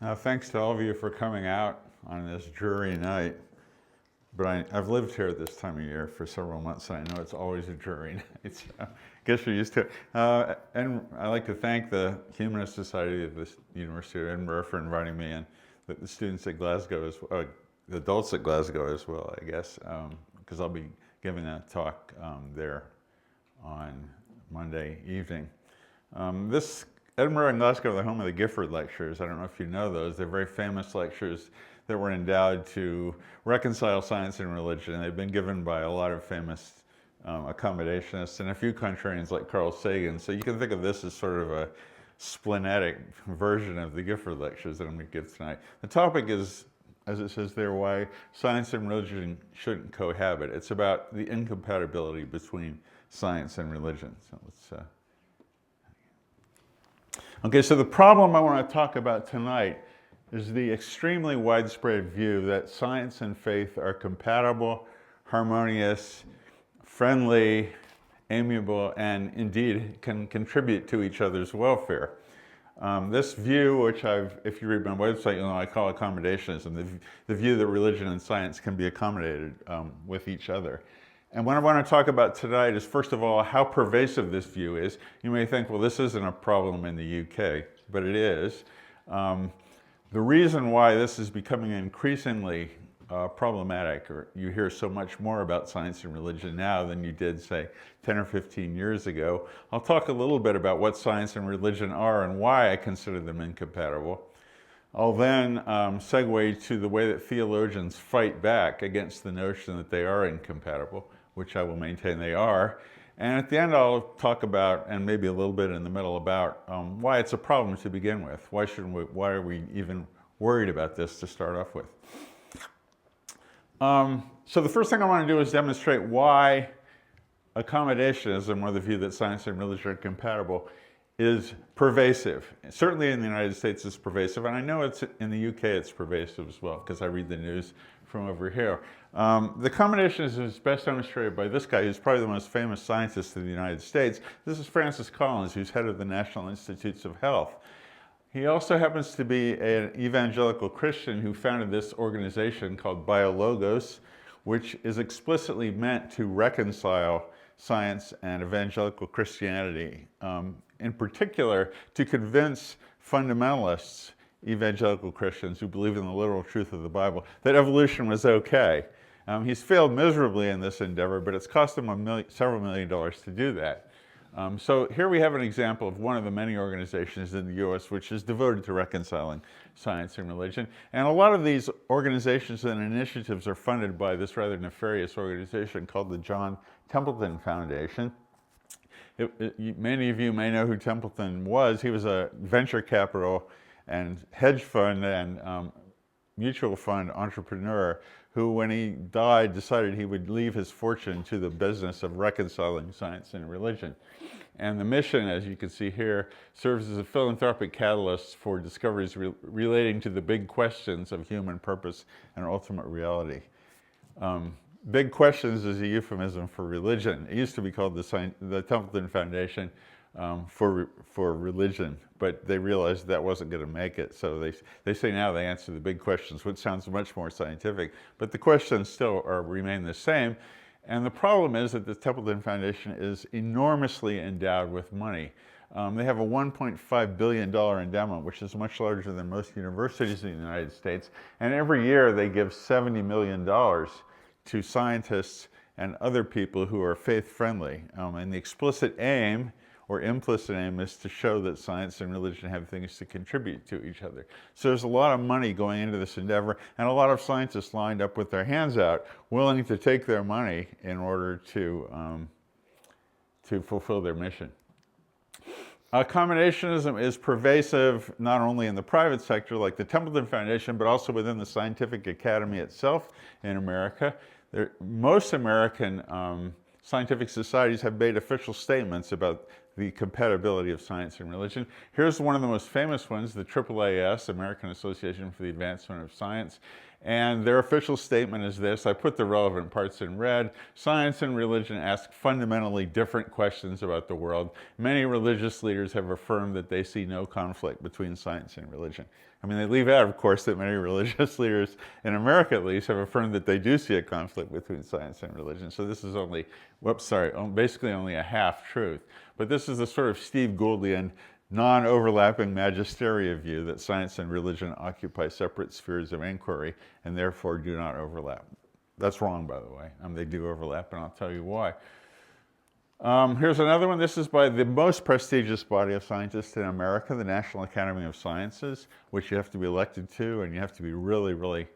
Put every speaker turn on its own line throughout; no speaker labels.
Thanks to all of you for coming out on this dreary night. But I've lived here at this time of year for several months, and I know it's always a dreary night, so I guess you're used to it. And I'd like to thank the Humanist Society of the University of Edinburgh for inviting me, and the students at Glasgow, the adults at Glasgow as well, I guess, because I'll be giving a talk there on Monday evening. This Edinburgh and Glasgow are the home of the Gifford Lectures. I don't know if you know those. They're very famous lectures that were endowed to reconcile science and religion. And they've been given by a lot of famous accommodationists and a few contrarians like Carl Sagan. So you can think of this as sort of a splenetic version of the Gifford Lectures that I'm going to give tonight. The topic is, as it says there, why science and religion shouldn't cohabit. It's about the incompatibility between science and religion. So let's Okay, so the problem I want to talk about tonight is the extremely widespread view that science and faith are compatible, harmonious, friendly, amiable, and indeed can contribute to each other's welfare. This view, which if you read my website, I call accommodationism, the view that religion and science can be accommodated with each other. And what I want to talk about tonight is, first of all, how pervasive this view is. You may think, well, this isn't a problem in the UK, but it is. The reason why this is becoming increasingly problematic, or you hear so much more about science and religion now than you did, say, 10 or 15 years ago. I'll talk a little bit about what science and religion are and why I consider them incompatible. I'll then segue to the way that theologians fight back against the notion that they are incompatible, which I will maintain they are. And at the end, I'll talk about, and maybe a little bit in the middle, about why it's a problem to begin with. Why are we even worried about this to start off with? So the first thing I want to do is demonstrate why accommodationism, or the view that science and religion are compatible, is pervasive. Certainly in the United States it's pervasive, and I know it's in the UK it's pervasive as well, because I read the news from over here. The accommodationism is best demonstrated by this guy, who's probably the most famous scientist in the United States. This is Francis Collins, who's head of the National Institutes of Health. He also happens to be an evangelical Christian who founded this organization called BioLogos, which is explicitly meant to reconcile science and evangelical Christianity. In particular, to convince fundamentalists, evangelical Christians who believe in the literal truth of the Bible, that evolution was okay. He's failed miserably in this endeavor, but it's cost him several $1 million to do that. So here we have an example of one of the many organizations in the US which is devoted to reconciling science and religion. And a lot of these organizations and initiatives are funded by this rather nefarious organization called the John Templeton Foundation. Many of you may know who Templeton was. He was a venture capital and hedge fund and mutual fund entrepreneur who, when he died, decided he would leave his fortune to the business of reconciling science and religion. And the mission, as you can see here, serves as a philanthropic catalyst for discoveries relating to the big questions of human purpose and ultimate reality. Big Questions is a euphemism for religion. It used to be called the Templeton Foundation for religion, but they realized that wasn't going to make it. So they say now they answer the big questions, which sounds much more scientific, but the questions still remain the same. And the problem is that the Templeton Foundation is enormously endowed with money. They have a $1.5 billion endowment, which is much larger than most universities in the United States. And every year they give $70 million to scientists and other people who are faith-friendly. And the explicit aim, or implicit aim, is to show that science and religion have things to contribute to each other. So there's a lot of money going into this endeavor, and a lot of scientists lined up with their hands out, willing to take their money in order to fulfill their mission. Accommodationism is pervasive not only in the private sector, like the Templeton Foundation, but also within the scientific academy itself in America. Most American scientific societies have made official statements about the compatibility of science and religion. Here's one of the most famous ones, the AAAS, American Association for the Advancement of Science. And their official statement is this. I put the relevant parts in red. Science and religion ask fundamentally different questions about the world. Many religious leaders have affirmed that they see no conflict between science and religion. I mean, they leave out, of course, that many religious leaders, in America at least, have affirmed that they do see a conflict between science and religion. So this is only, basically only a half-truth. But this is the sort of Steve Gouldian, non-overlapping magisterial view that science and religion occupy separate spheres of inquiry and therefore do not overlap. That's wrong, by the way. They do overlap, and I'll tell you why. Here's another one. This is by the most prestigious body of scientists in America, the National Academy of Sciences, which you have to be elected to, and you have to be really, really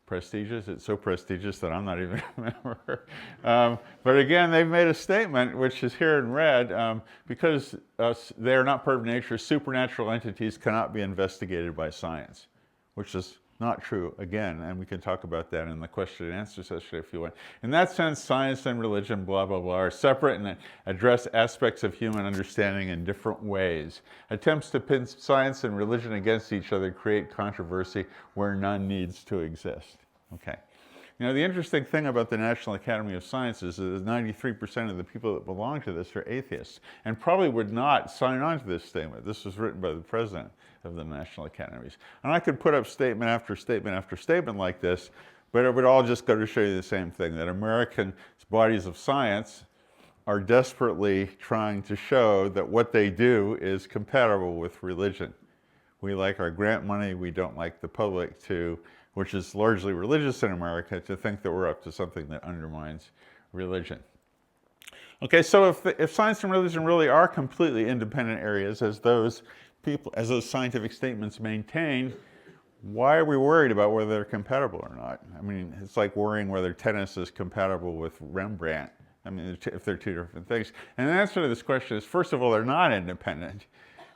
prestigious. It's so prestigious that I'm not even a member. But again, they've made a statement, which is here in red, because they are not part of nature, supernatural entities cannot be investigated by science, which is not true, again, and we can talk about that in the question and answer session if you want. In that sense, science and religion, blah, blah, blah, are separate and address aspects of human understanding in different ways. Attempts to pin science and religion against each other create controversy where none needs to exist. Okay. You know, the interesting thing about the National Academy of Sciences is that 93% of the people that belong to this are atheists and probably would not sign on to this statement. This was written by the president of the National Academies. And I could put up statement after statement after statement like this, but it would all just go to show you the same thing, that American bodies of science are desperately trying to show that what they do is compatible with religion. We like our grant money, we don't like the public to, which is largely religious in America, to think that we're up to something that undermines religion. Okay, so if science and religion really are completely independent areas, as those scientific statements maintain, why are we worried about whether they're compatible or not? I mean, it's like worrying whether tennis is compatible with Rembrandt. I mean, if they're two different things. And the answer to this question is, first of all, they're not independent.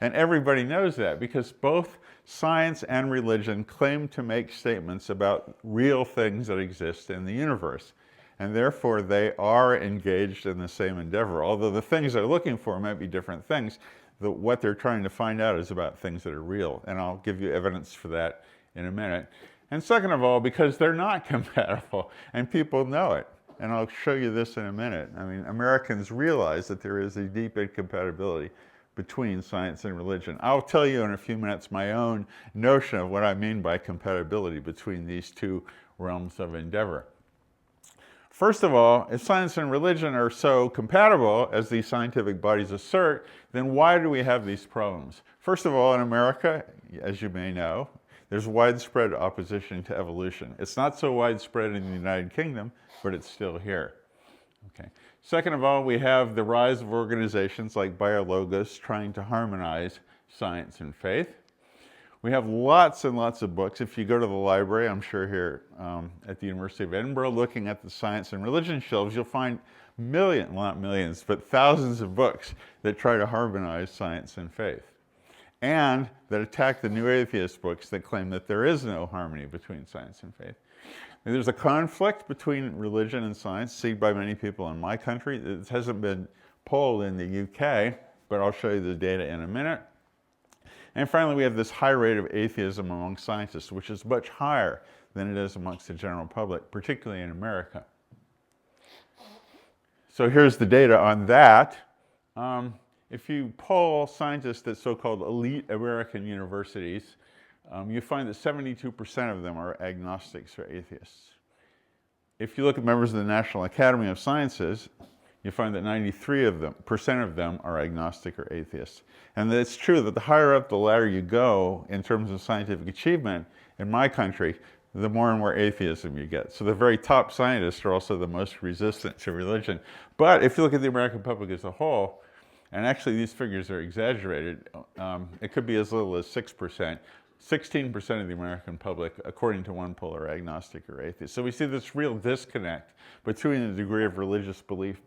And everybody knows that because both science and religion claim to make statements about real things that exist in the universe. And therefore, they are engaged in the same endeavor. Although the things they're looking for might be different things, what they're trying to find out is about things that are real. And I'll give you evidence for that in a minute. And second of all, because they're not compatible, and people know it. And I'll show you this in a minute. I mean, Americans realize that there is a deep incompatibility between science and religion. I'll tell you in a few minutes my own notion of what I mean by compatibility between these two realms of endeavor. First of all, if science and religion are so compatible, as these scientific bodies assert, then why do we have these problems? First of all, in America, as you may know, there's widespread opposition to evolution. It's not so widespread in the United Kingdom, but it's still here. Okay. Second of all, we have the rise of organizations like BioLogos trying to harmonize science and faith. We have lots and lots of books. If you go to the library, I'm sure here at the University of Edinburgh, looking at the science and religion shelves, you'll find not millions, but thousands of books that try to harmonize science and faith, and that attack the new atheist books that claim that there is no harmony between science and faith. There's a conflict between religion and science seen by many people in my country. It hasn't been polled in the UK, but I'll show you the data in a minute. And finally, we have this high rate of atheism among scientists, which is much higher than it is amongst the general public, particularly in America. So here's the data on that. If you poll scientists at so-called elite American universities, you find that 72% of them are agnostics or atheists. If you look at members of the National Academy of Sciences, you find that 93% of them are agnostic or atheists. And it's true that the higher up the ladder you go in terms of scientific achievement in my country, the more and more atheism you get. So the very top scientists are also the most resistant to religion. But if you look at the American public as a whole, and actually these figures are exaggerated, it could be as little as 6%. 16% of the American public, according to one poll, are agnostic or atheist. So we see this real disconnect between the degree of religious belief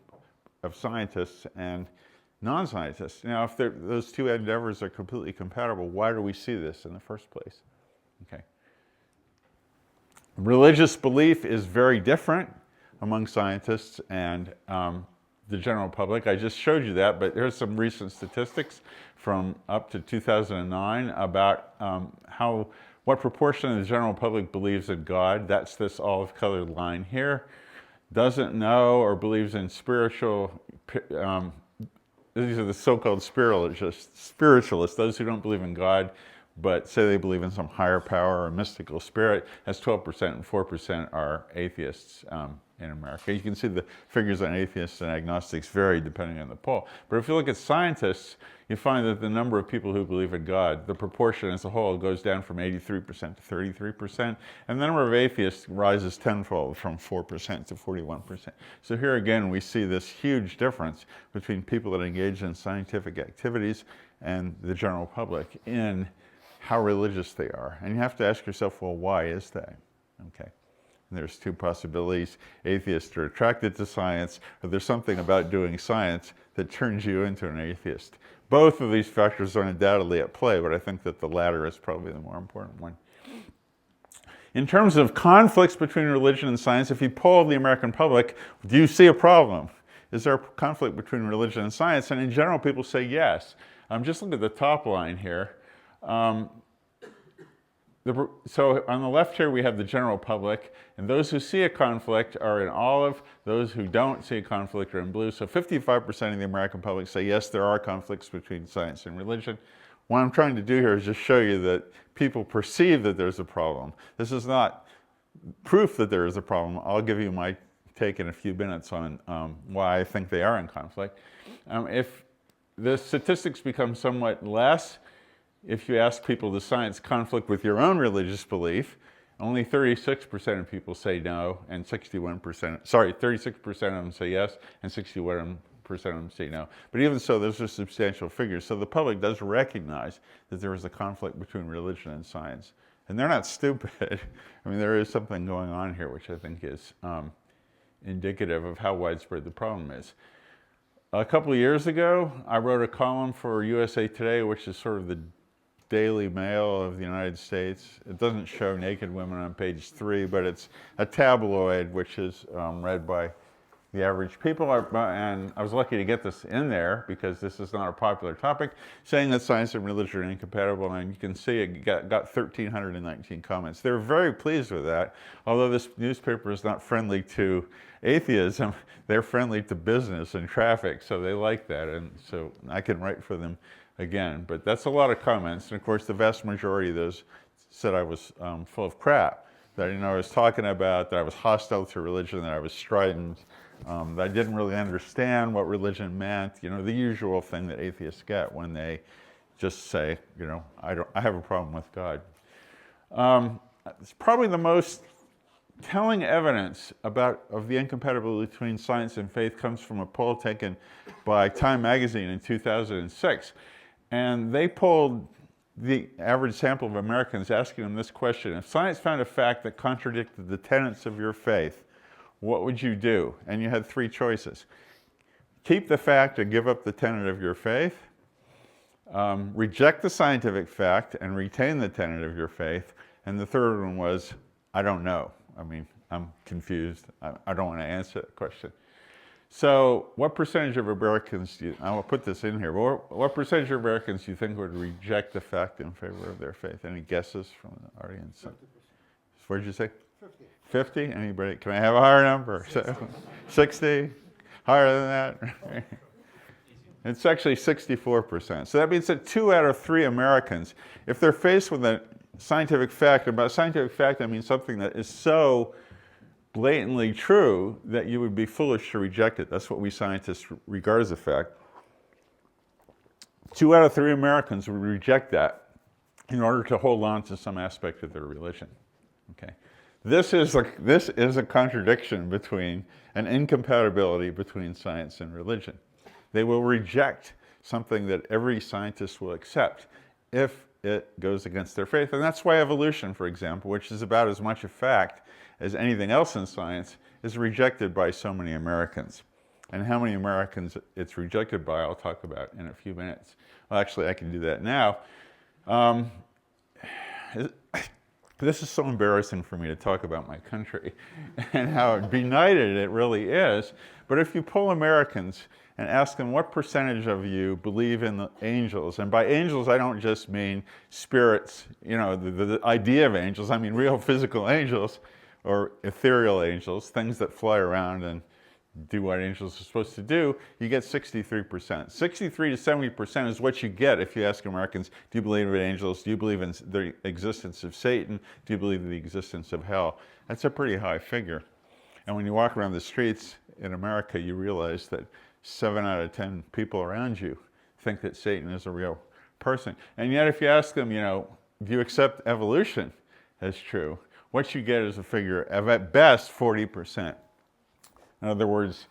of scientists and non-scientists. Now, if those two endeavors are completely compatible, why do we see this in the first place? Okay. Religious belief is very different among scientists and the general public. I just showed you that, but here's some recent statistics from up to 2009 about what proportion of the general public believes in God? That's this olive-colored line here. Doesn't know or believes in spiritual, these are the so-called spiritualists, those who don't believe in God, but say they believe in some higher power or mystical spirit. That's 12%, and 4% are atheists in America. You can see the figures on atheists and agnostics vary depending on the poll. But if you look at scientists, you find that the number of people who believe in God, the proportion as a whole, goes down from 83% to 33%, and the number of atheists rises tenfold from 4% to 41%. So here again, we see this huge difference between people that engage in scientific activities and the general public in how religious they are. And you have to ask yourself, well, why is that? Okay. And there's two possibilities. Atheists are attracted to science, or there's something about doing science that turns you into an atheist. Both of these factors are undoubtedly at play, but I think that the latter is probably the more important one. In terms of conflicts between religion and science, if you poll the American public, do you see a problem? Is there a conflict between religion and science? And in general, people say yes. Just look at the top line here. So on the left here, we have the general public, and those who see a conflict are in olive. Those who don't see a conflict are in blue. So 55% of the American public say, yes, there are conflicts between science and religion. What I'm trying to do here is just show you that people perceive that there's a problem. This is not proof that there is a problem. I'll give you my take in a few minutes on why I think they are in conflict. If the statistics become somewhat less, if you ask people, does science conflict with your own religious belief? Only 36% of people say no, and 36% of them say yes, and 61% of them say no. But even so, those are substantial figures. So the public does recognize that there is a conflict between religion and science. And they're not stupid. I mean, there is something going on here, which I think is indicative of how widespread the problem is. A couple of years ago, I wrote a column for USA Today, which is sort of the Daily Mail of the United States. It doesn't show naked women on page 3, but it's a tabloid which is read by the average people. And I was lucky to get this in there because this is not a popular topic, saying that science and religion are incompatible. And you can see it got 1,319 comments. They were very pleased with that. Although this newspaper is not friendly to atheism, they're friendly to business and traffic, so they like that. And so I can write for them again, but that's a lot of comments. And of course, the vast majority of those said I was full of crap, that I was talking about, that I was hostile to religion, that I was strident, that I didn't really understand what religion meant, the usual thing that atheists get when they just say, I have a problem with God. It's probably the most telling evidence of the incompatibility between science and faith comes from a poll taken by Time magazine in 2006. And they polled the average sample of Americans, asking them this question: if science found a fact that contradicted the tenets of your faith, what would you do? And you had 3 choices. Keep the fact and give up the tenet of your faith, reject the scientific fact and retain the tenet of your faith, and the third one was, I don't know. I mean, I'm confused. I don't want to answer that question. So what percentage of Americans I will put this in here, but what percentage of Americans do you think would reject the fact in favor of their faith? Any guesses from the audience? 50%. What did you say? 50. 50? Anybody? Can I have a higher number? 60? Higher than that? It's actually 64%. So that means that 2 out of 3 Americans, if they're faced with a scientific fact, and by scientific fact I mean something that is so blatantly true that you would be foolish to reject it. That's what we scientists regard as a fact. 2 out of 3 Americans would reject that in order to hold on to some aspect of their religion. Okay, this is a contradiction between an incompatibility between science and religion. They will reject something that every scientist will accept if it goes against their faith. And that's why evolution, for example, which is about as much a fact as anything else in science, is rejected by so many Americans. And how many Americans it's rejected by, I'll talk about in a few minutes. Well, actually, I can do that now. This is so embarrassing for me to talk about my country and how benighted it really is. But if you poll Americans and ask them what percentage of you believe in the angels. And by angels, I don't just mean spirits, the idea of angels. I mean real physical angels or ethereal angels, things that fly around and do what angels are supposed to do. You get 63%. 63 to 70% is what you get if you ask Americans, do you believe in angels? Do you believe in the existence of Satan? Do you believe in the existence of hell? That's a pretty high figure. And when you walk around the streets in America, you realize that 7 out of 10 people around you think that Satan is a real person. And yet if you ask them, do you accept evolution as true? What you get is a figure of, at best, 40%. In other words,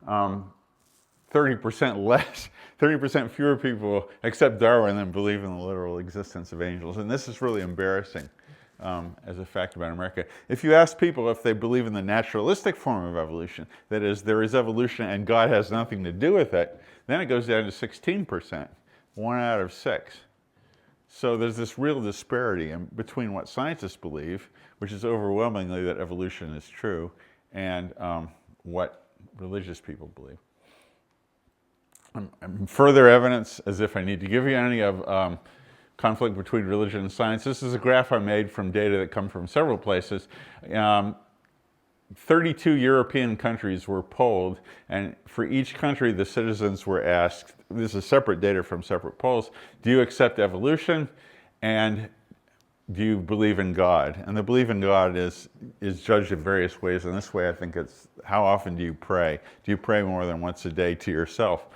30% less, 30% fewer people accept Darwin than believe in the literal existence of angels. And this is really embarrassing as a fact about America. If you ask people if they believe in the naturalistic form of evolution, that is, there is evolution and God has nothing to do with it, then it goes down to 16%, 1 out of 6. So there's this real disparity between what scientists believe, which is overwhelmingly that evolution is true, and what religious people believe. Further evidence, as if I need to give you any, of conflict between religion and science. This is a graph I made from data that come from several places. 32 European countries were polled, and for each country the citizens were asked, this is separate data from separate polls, do you accept evolution and do you believe in God? And the belief in God is judged in various ways. And this way I think it's, how often do you pray? Do you pray more than once a day to yourself?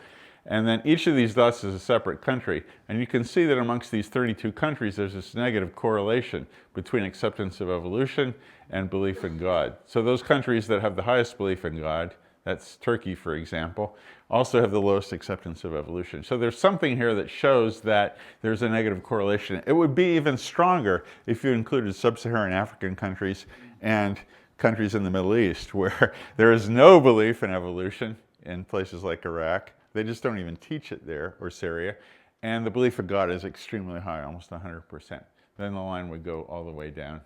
And then each of these dots is a separate country. And you can see that amongst these 32 countries, there's this negative correlation between acceptance of evolution and belief in God. So those countries that have the highest belief in God, that's Turkey, for example, also have the lowest acceptance of evolution. So there's something here that shows that there's a negative correlation. It would be even stronger if you included sub-Saharan African countries and countries in the Middle East, where there is no belief in evolution in places like Iraq. They just don't even teach it there, or Syria. And the belief in God is extremely high, almost 100%. Then the line would go all the way down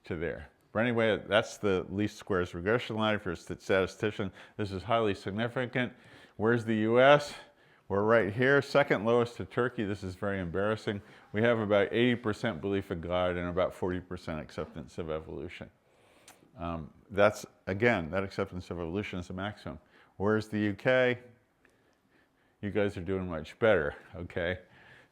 to there. But anyway, that's the least squares regression line. If you're a statistician, this is highly significant. Where's the US? We're right here, second lowest to Turkey. This is very embarrassing. We have about 80% belief in God and about 40% acceptance of evolution. That's, again, that acceptance of evolution is the maximum. Where's the UK? You guys are doing much better, okay?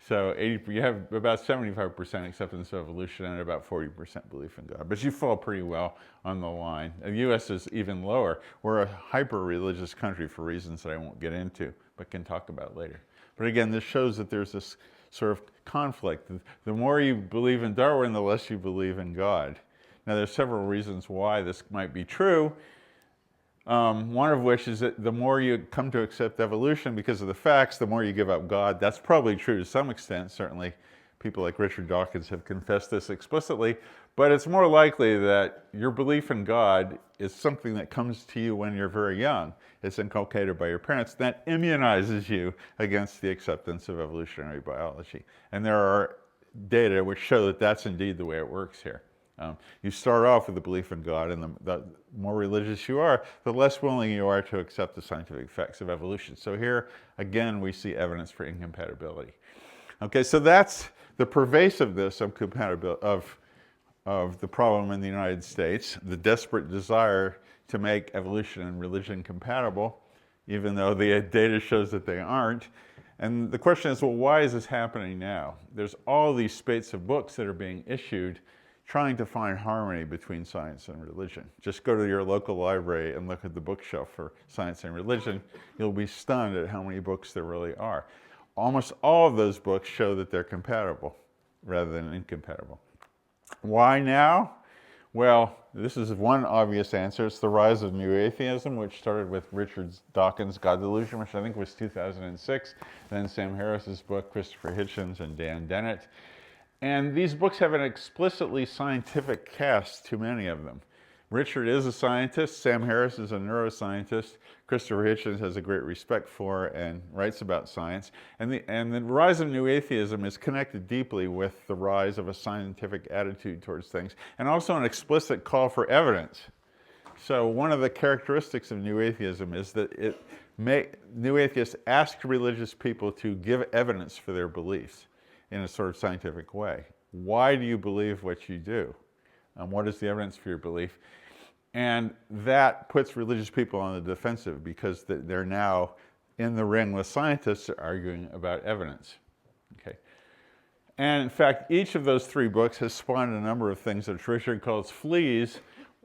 So you have about 75% acceptance of evolution and about 40% belief in God. But you fall pretty well on the line. The US is even lower. We're a hyper-religious country for reasons that I won't get into, but can talk about later. But again, this shows that there's this sort of conflict. The more you believe in Darwin, the less you believe in God. Now, there's several reasons why this might be true. One of which is that the more you come to accept evolution because of the facts, the more you give up God. That's probably true to some extent. Certainly, people like Richard Dawkins have confessed this explicitly. But it's more likely that your belief in God is something that comes to you when you're very young. It's inculcated by your parents. That immunizes you against the acceptance of evolutionary biology. And there are data which show that that's indeed the way it works here. You start off with a belief in God, and the more religious you are, the less willing you are to accept the scientific facts of evolution. So here, again, we see evidence for incompatibility. Okay, so that's the pervasiveness of the problem in the United States, the desperate desire to make evolution and religion compatible, even though the data shows that they aren't. And the question is, well, why is this happening now? There's all these spates of books that are being issued trying to find harmony between science and religion. Just go to your local library and look at the bookshelf for science and religion. You'll be stunned at how many books there really are. Almost all of those books show that they're compatible rather than incompatible. Why now? Well, this is one obvious answer. It's the rise of New Atheism, which started with Richard Dawkins' God Delusion, which I think was 2006. Then Sam Harris's book, Christopher Hitchens and Dan Dennett. And these books have an explicitly scientific cast to many of them. Richard is a scientist. Sam Harris is a neuroscientist. Christopher Hitchens has a great respect for and writes about science. And the rise of New Atheism is connected deeply with the rise of a scientific attitude towards things, and also an explicit call for evidence. So one of the characteristics of New Atheism is that New Atheists ask religious people to give evidence for their beliefs in a sort of scientific way. Why do you believe what you do? What is the evidence for your belief? And that puts religious people on the defensive because they're now in the ring with scientists arguing about evidence. Okay. And in fact, each of those three books has spawned a number of things that Richard calls fleas,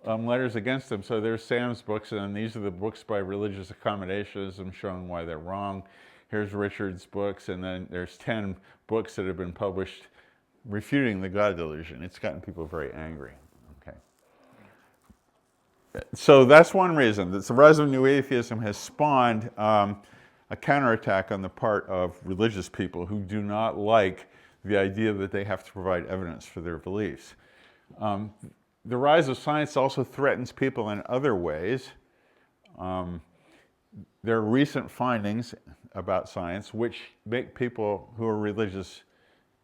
letters against them. So there's Sam's books, and then these are the books by religious accommodationism showing why they're wrong. Here's Richard's books, and then there's 10 books that have been published refuting the God delusion. It's gotten people very angry. Okay. So that's one reason. That the rise of New Atheism has spawned a counterattack on the part of religious people who do not like the idea that they have to provide evidence for their beliefs. The rise of science also threatens people in other ways. There are recent findings about science which make people who are religious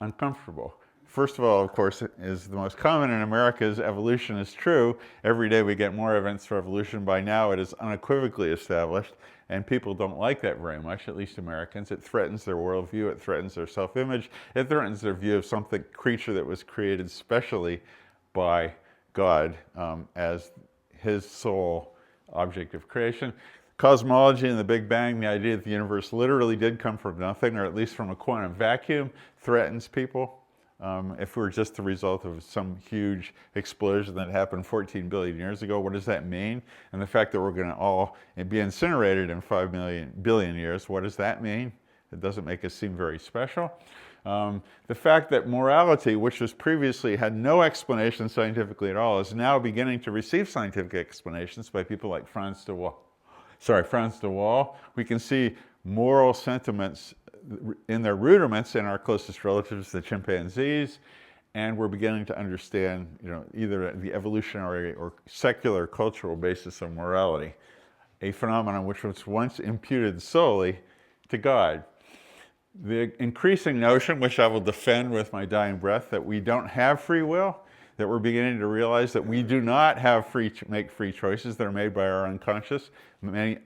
uncomfortable. First of all, of course, is the most common in America is evolution is true. Every day we get more evidence for evolution. By now it is unequivocally established, and people don't like that very much, at least Americans. It threatens their worldview, it threatens their self-image, it threatens their view of something creature that was created specially by God as his sole object of creation. Cosmology and the Big Bang, the idea that the universe literally did come from nothing, or at least from a quantum vacuum, threatens people. If we're just the result of some huge explosion that happened 14 billion years ago, what does that mean? And the fact that we're going to all be incinerated in 5 billion years, what does that mean? It doesn't make us seem very special. The fact that morality, which was previously had no explanation scientifically at all, is now beginning to receive scientific explanations by people like Franz de Waal. We can see moral sentiments in their rudiments in our closest relatives, the chimpanzees, and we're beginning to understand, either the evolutionary or secular cultural basis of morality, a phenomenon which was once imputed solely to God. The increasing notion, which I will defend with my dying breath, that we don't have free will, that we're beginning to realize that we do not have make free choices that are made by our unconscious,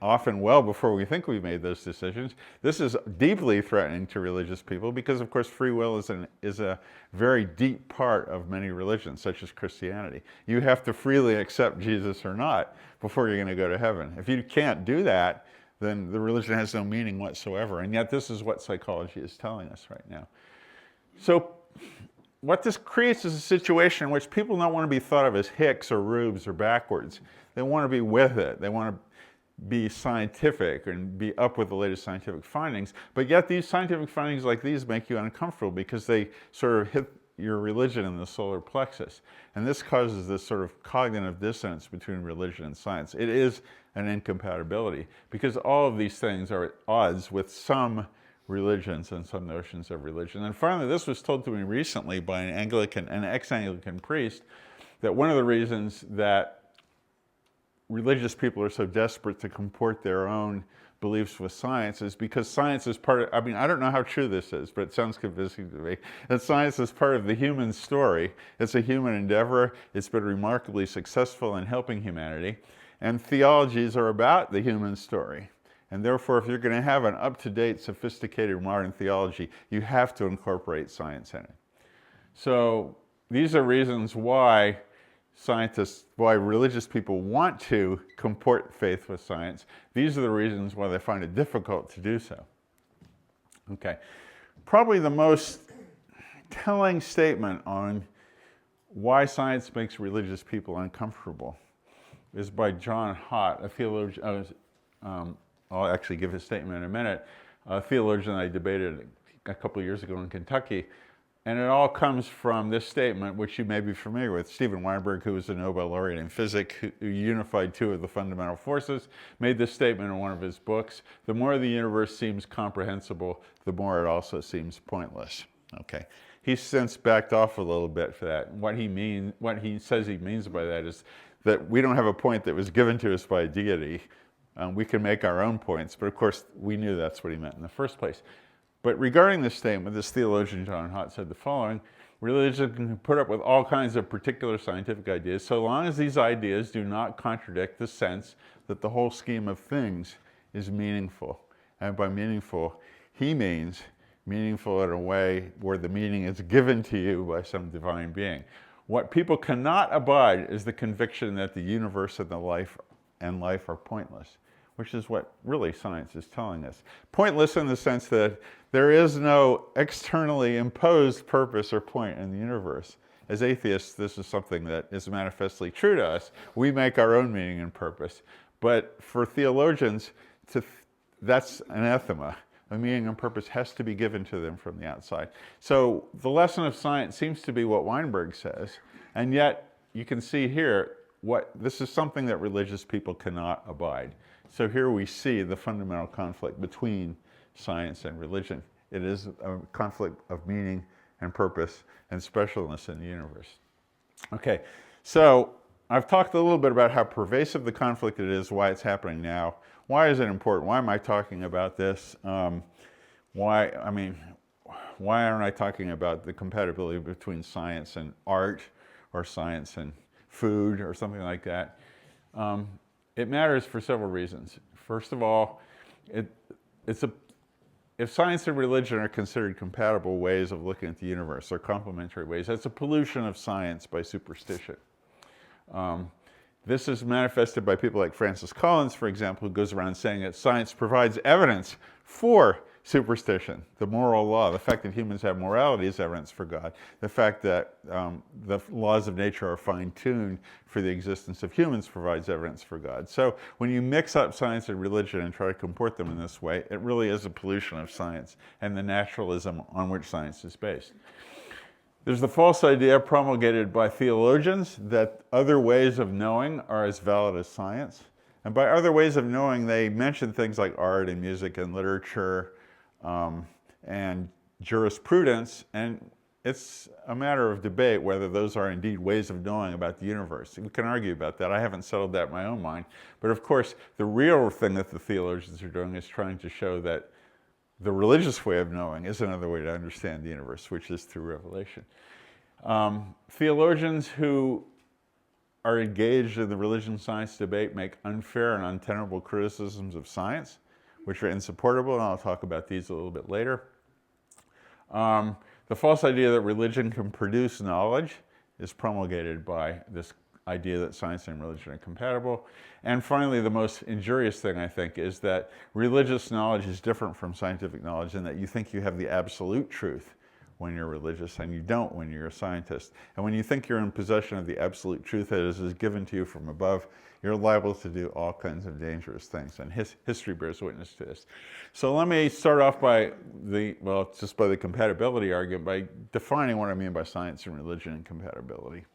often well before we think we've made those decisions. This is deeply threatening to religious people because, of course, free will is a very deep part of many religions, such as Christianity. You have to freely accept Jesus or not before you're going to go to heaven. If you can't do that, then the religion has no meaning whatsoever. And yet this is what psychology is telling us right now. So what this creates is a situation in which people don't want to be thought of as hicks or rubes or backwards. They want to be with it. They want to be scientific and be up with the latest scientific findings. But yet these scientific findings like these make you uncomfortable because they sort of hit your religion in the solar plexus. And this causes this sort of cognitive dissonance between religion and science. It is an incompatibility because all of these things are at odds with some religions and some notions of religion. And finally, this was told to me recently by an ex-Anglican priest, that one of the reasons that religious people are so desperate to comport their own beliefs with science is because science is part of, I don't know how true this is, but it sounds convincing to me, that science is part of the human story. It's a human endeavor. It's been remarkably successful in helping humanity. And theologies are about the human story. And therefore, if you're going to have an up-to-date, sophisticated modern theology, you have to incorporate science in it. So these are reasons why religious people want to comport faith with science. These are the reasons why they find it difficult to do so. Okay. Probably the most telling statement on why science makes religious people uncomfortable is by John Hott, a theologian. I'll actually give his statement in a minute. A theologian I debated a couple of years ago in Kentucky. And it all comes from this statement, which you may be familiar with. Steven Weinberg, who was a Nobel laureate in physics, who unified two of the fundamental forces, made this statement in one of his books. The more the universe seems comprehensible, the more it also seems pointless. Okay. He's since backed off a little bit for that. What he says he means by that is that we don't have a point that was given to us by a deity. We can make our own points, but of course we knew that's what he meant in the first place. But regarding this statement, this theologian John Hott said the following: religion can put up with all kinds of particular scientific ideas so long as these ideas do not contradict the sense that the whole scheme of things is meaningful. And by meaningful, he means meaningful in a way where the meaning is given to you by some divine being. What people cannot abide is the conviction that the universe and life are pointless, which is what really science is telling us. Pointless in the sense that there is no externally imposed purpose or point in the universe. As atheists, this is something that is manifestly true to us. We make our own meaning and purpose. But for theologians, that's anathema. A meaning and purpose has to be given to them from the outside. So the lesson of science seems to be what Weinberg says, and yet you can see here this is something that religious people cannot abide. So here we see the fundamental conflict between science and religion. It is a conflict of meaning and purpose and specialness in the universe. Okay, so I've talked a little bit about how pervasive the conflict it is, why it's happening now. Why is it important? Why am I talking about this? Why aren't I talking about the compatibility between science and art, or science and food, or something like that? It matters for several reasons. First of all, if science and religion are considered compatible ways of looking at the universe, or complementary ways, that's a pollution of science by superstition. This is manifested by people like Francis Collins, for example, who goes around saying that science provides evidence for superstition, the moral law. The fact that humans have morality is evidence for God. The fact that the laws of nature are fine-tuned for the existence of humans provides evidence for God. So when you mix up science and religion and try to comport them in this way, it really is a pollution of science and the naturalism on which science is based. There's the false idea promulgated by theologians that other ways of knowing are as valid as science. And by other ways of knowing, they mention things like art and music and literature and jurisprudence. And it's a matter of debate whether those are indeed ways of knowing about the universe. We can argue about that. I haven't settled that in my own mind. But of course, the real thing that the theologians are doing is trying to show that the religious way of knowing is another way to understand the universe, which is through revelation. Theologians who are engaged in the religion science debate make unfair and untenable criticisms of science, which are insupportable, and I'll talk about these a little bit later. The false idea that religion can produce knowledge is promulgated by this idea that science and religion are compatible. And finally, the most injurious thing, I think, is that religious knowledge is different from scientific knowledge in that you think you have the absolute truth when you're religious, and you don't when you're a scientist. And when you think you're in possession of the absolute truth that is given to you from above, you're liable to do all kinds of dangerous things, and history bears witness to this. So let me start off by the compatibility argument by defining what I mean by science and religion and compatibility.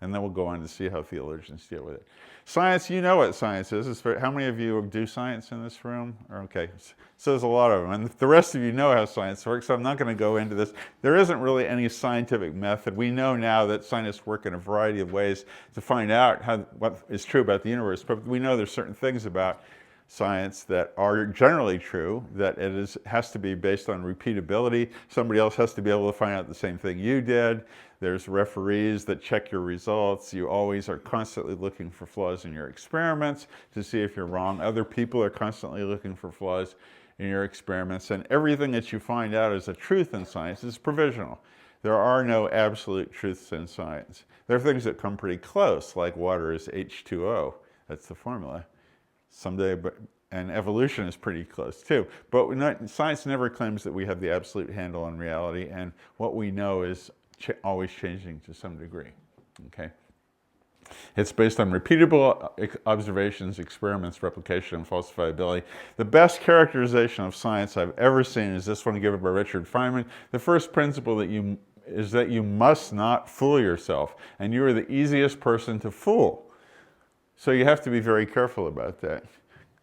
And then we'll go on to see how theologians deal with it. Science, you know what science is. How many of you do science in this room? Okay, so there's a lot of them. And the rest of you know how science works, so I'm not going to go into this. There isn't really any scientific method. We know now that scientists work in a variety of ways to find out what is true about the universe. But we know there's certain things about science that are generally true, that has to be based on repeatability. Somebody else has to be able to find out the same thing you did. There's referees that check your results. You always are constantly looking for flaws in your experiments to see if you're wrong. Other people are constantly looking for flaws in your experiments. And everything that you find out as a truth in science is provisional. There are no absolute truths in science. There are things that come pretty close, like water is H2O. That's the formula. And evolution is pretty close too. But science never claims that we have the absolute handle on reality, and what we know is always changing to some degree. Okay? It's based on repeatable observations, experiments, replication, and falsifiability. The best characterization of science I've ever seen is this one given by Richard Feynman. The first principle is that you must not fool yourself, and you are the easiest person to fool. So you have to be very careful about that.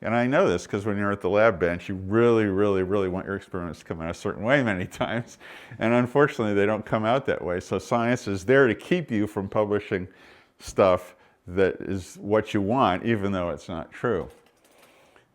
And I know this because when you're at the lab bench, you really, really, really want your experiments to come out a certain way many times. And unfortunately, they don't come out that way. So science is there to keep you from publishing stuff that is what you want, even though it's not true.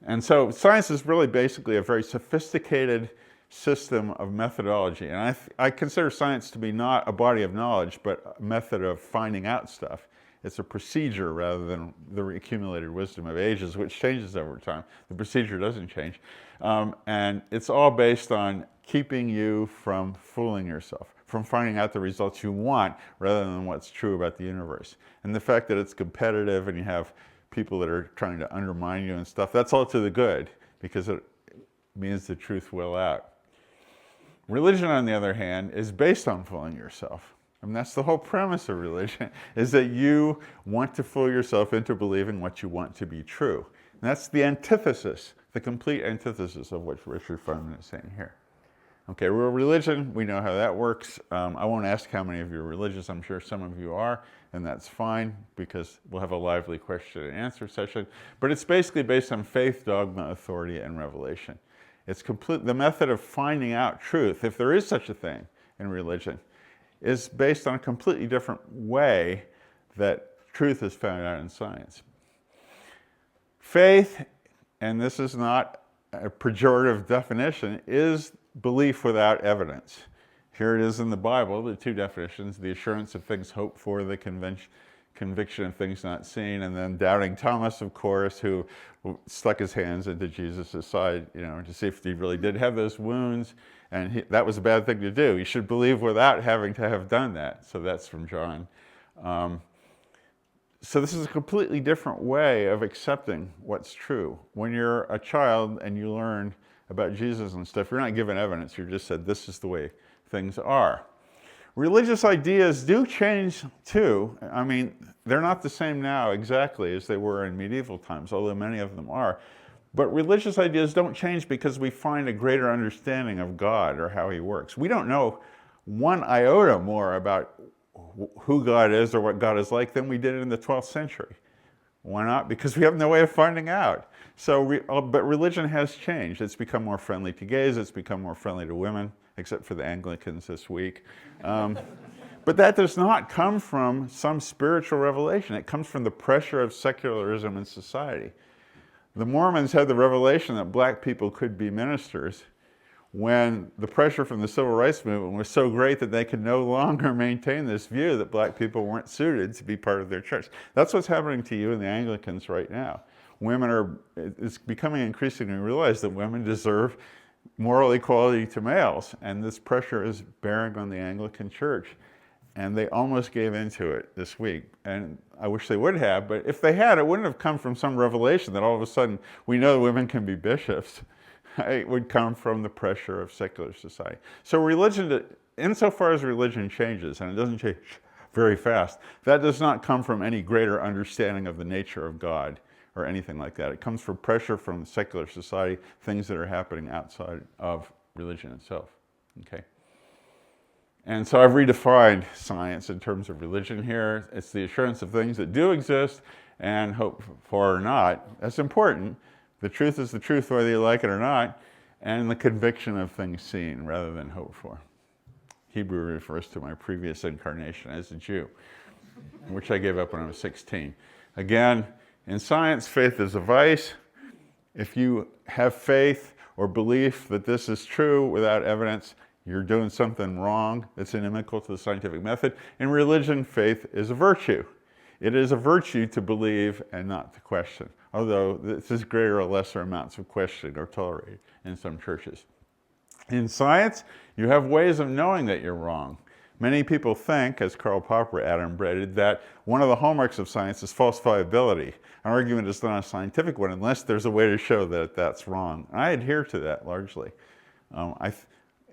And so science is really basically a very sophisticated system of methodology. And I consider science to be not a body of knowledge, but a method of finding out stuff. It's a procedure rather than the accumulated wisdom of ages, which changes over time. The procedure doesn't change. And it's all based on keeping you from fooling yourself, from finding out the results you want rather than what's true about the universe. And the fact that it's competitive and you have people that are trying to undermine you and stuff, that's all to the good, because it means the truth will out. Religion, on the other hand, is based on fooling yourself. I mean, that's the whole premise of religion, is that you want to fool yourself into believing what you want to be true. And that's the antithesis, the complete antithesis of what Richard Feynman is saying here. Okay, real religion, we know how that works. I won't ask how many of you are religious. I'm sure some of you are, and that's fine, because we'll have a lively question and answer session. But it's basically based on faith, dogma, authority, and revelation. It's the method of finding out truth, if there is such a thing in religion, is based on a completely different way that truth is found out in science. Faith, and this is not a pejorative definition, is belief without evidence. Here it is in the Bible, the two definitions: the assurance of things hoped for, the conviction of things not seen, and then doubting Thomas, of course, who stuck his hands into Jesus' side, to see if he really did have those wounds, and that was a bad thing to do. You should believe without having to have done that. So that's from John. So this is a completely different way of accepting what's true. When you're a child and you learn about Jesus and stuff, you're not given evidence. You're just said, this is the way things are. Religious ideas do change too. I mean, they're not the same now exactly as they were in medieval times, although many of them are. But religious ideas don't change because we find a greater understanding of God or how he works. We don't know one iota more about who God is or what God is like than we did in the 12th century. Why not? Because we have no way of finding out. But religion has changed. It's become more friendly to gays. It's become more friendly to women, except for the Anglicans this week. But that does not come from some spiritual revelation. It comes from the pressure of secularism in society. The Mormons had the revelation that black people could be ministers when the pressure from the civil rights movement was so great that they could no longer maintain this view that black people weren't suited to be part of their church. That's what's happening to you and the Anglicans right now. It's becoming increasingly realized that women deserve moral equality to males, and this pressure is bearing on the Anglican Church. And they almost gave into it this week. And I wish they would have, but if they had, it wouldn't have come from some revelation that all of a sudden we know women can be bishops. It would come from the pressure of secular society. So religion, insofar as religion changes, and it doesn't change very fast, that does not come from any greater understanding of the nature of God or anything like that. It comes from pressure from secular society, things that are happening outside of religion itself. Okay. And so I've redefined science in terms of religion here. It's the assurance of things that do exist and hope for or not. That's important. The truth is the truth whether you like it or not, and the conviction of things seen rather than hoped for. Hebrew refers to my previous incarnation as a Jew, which I gave up when I was 16. Again, in science, faith is a vice. If you have faith or belief that this is true without evidence, you're doing something wrong that's inimical to the scientific method. In religion, faith is a virtue. It is a virtue to believe and not to question, although this is greater or lesser amounts of questioning are tolerated in some churches. In science, you have ways of knowing that you're wrong. Many people think, as Karl Popper adumbrated, that one of the hallmarks of science is falsifiability. An argument is not a scientific one unless there's a way to show that that's wrong. And I adhere to that largely.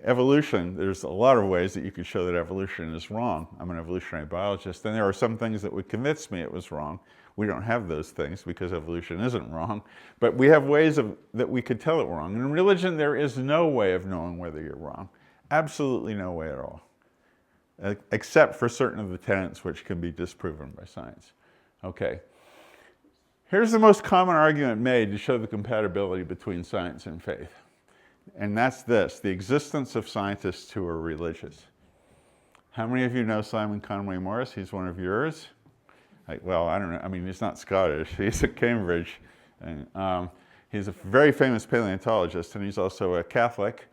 Evolution, there's a lot of ways that you could show that evolution is wrong. I'm an evolutionary biologist, and there are some things that would convince me it was wrong. We don't have those things because evolution isn't wrong, but we have ways that we could tell it wrong. In religion, there is no way of knowing whether you're wrong. Absolutely no way at all, except for certain of the tenets which can be disproven by science. Okay. Here's the most common argument made to show the compatibility between science and faith. And that's this: the existence of scientists who are religious. How many of you know Simon Conway Morris? He's one of yours. Well, I don't know. I mean, he's not Scottish. He's at Cambridge. And, he's a very famous paleontologist, and he's also a Catholic.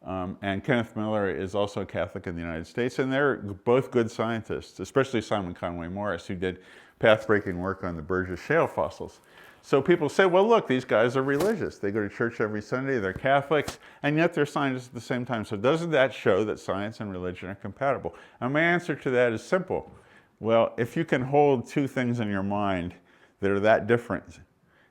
And Kenneth Miller is also a Catholic in the United States, and they're both good scientists, especially Simon Conway Morris, who did path-breaking work on the Burgess Shale fossils. So people say, well, look, these guys are religious. They go to church every Sunday, they're Catholics, and yet they're scientists at the same time. So doesn't that show that science and religion are compatible? And my answer to that is simple. Well, if you can hold two things in your mind that are that different,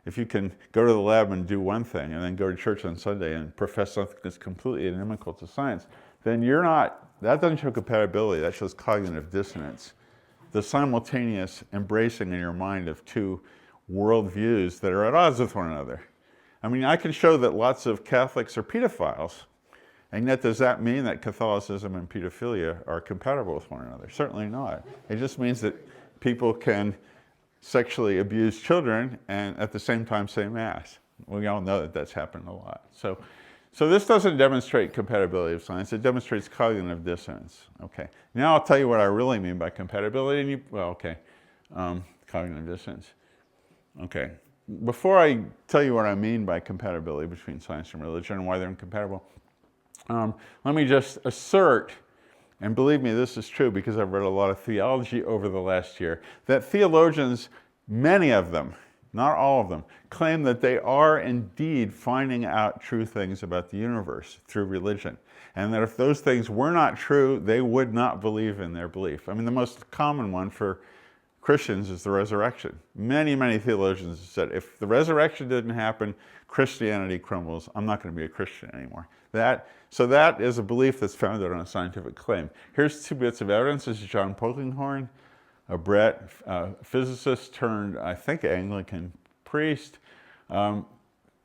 if you can go to the lab and do one thing and then go to church on Sunday and profess something that's completely inimical to science, then that doesn't show compatibility, that shows cognitive dissonance. The simultaneous embracing in your mind of two worldviews that are at odds with one another. I mean, I can show that lots of Catholics are pedophiles, and yet does that mean that Catholicism and pedophilia are compatible with one another? Certainly not. It just means that people can sexually abuse children and at the same time say Mass. We all know that that's happened a lot. So this doesn't demonstrate compatibility of science, it demonstrates cognitive dissonance. Okay, now I'll tell you what I really mean by compatibility, cognitive dissonance. Okay, before I tell you what I mean by compatibility between science and religion and why they're incompatible, let me just assert, and believe me, this is true because I've read a lot of theology over the last year, that theologians, many of them, not all of them, claim that they are indeed finding out true things about the universe through religion. And that if those things were not true, they would not believe in their belief. I mean, the most common one for Christians is the resurrection. Many, many theologians have said, if the resurrection didn't happen, Christianity crumbles. I'm not going to be a Christian anymore. So that is a belief that's founded on a scientific claim. Here's two bits of evidence. This is John Polkinghorne, a Brett physicist turned, I think, Anglican priest.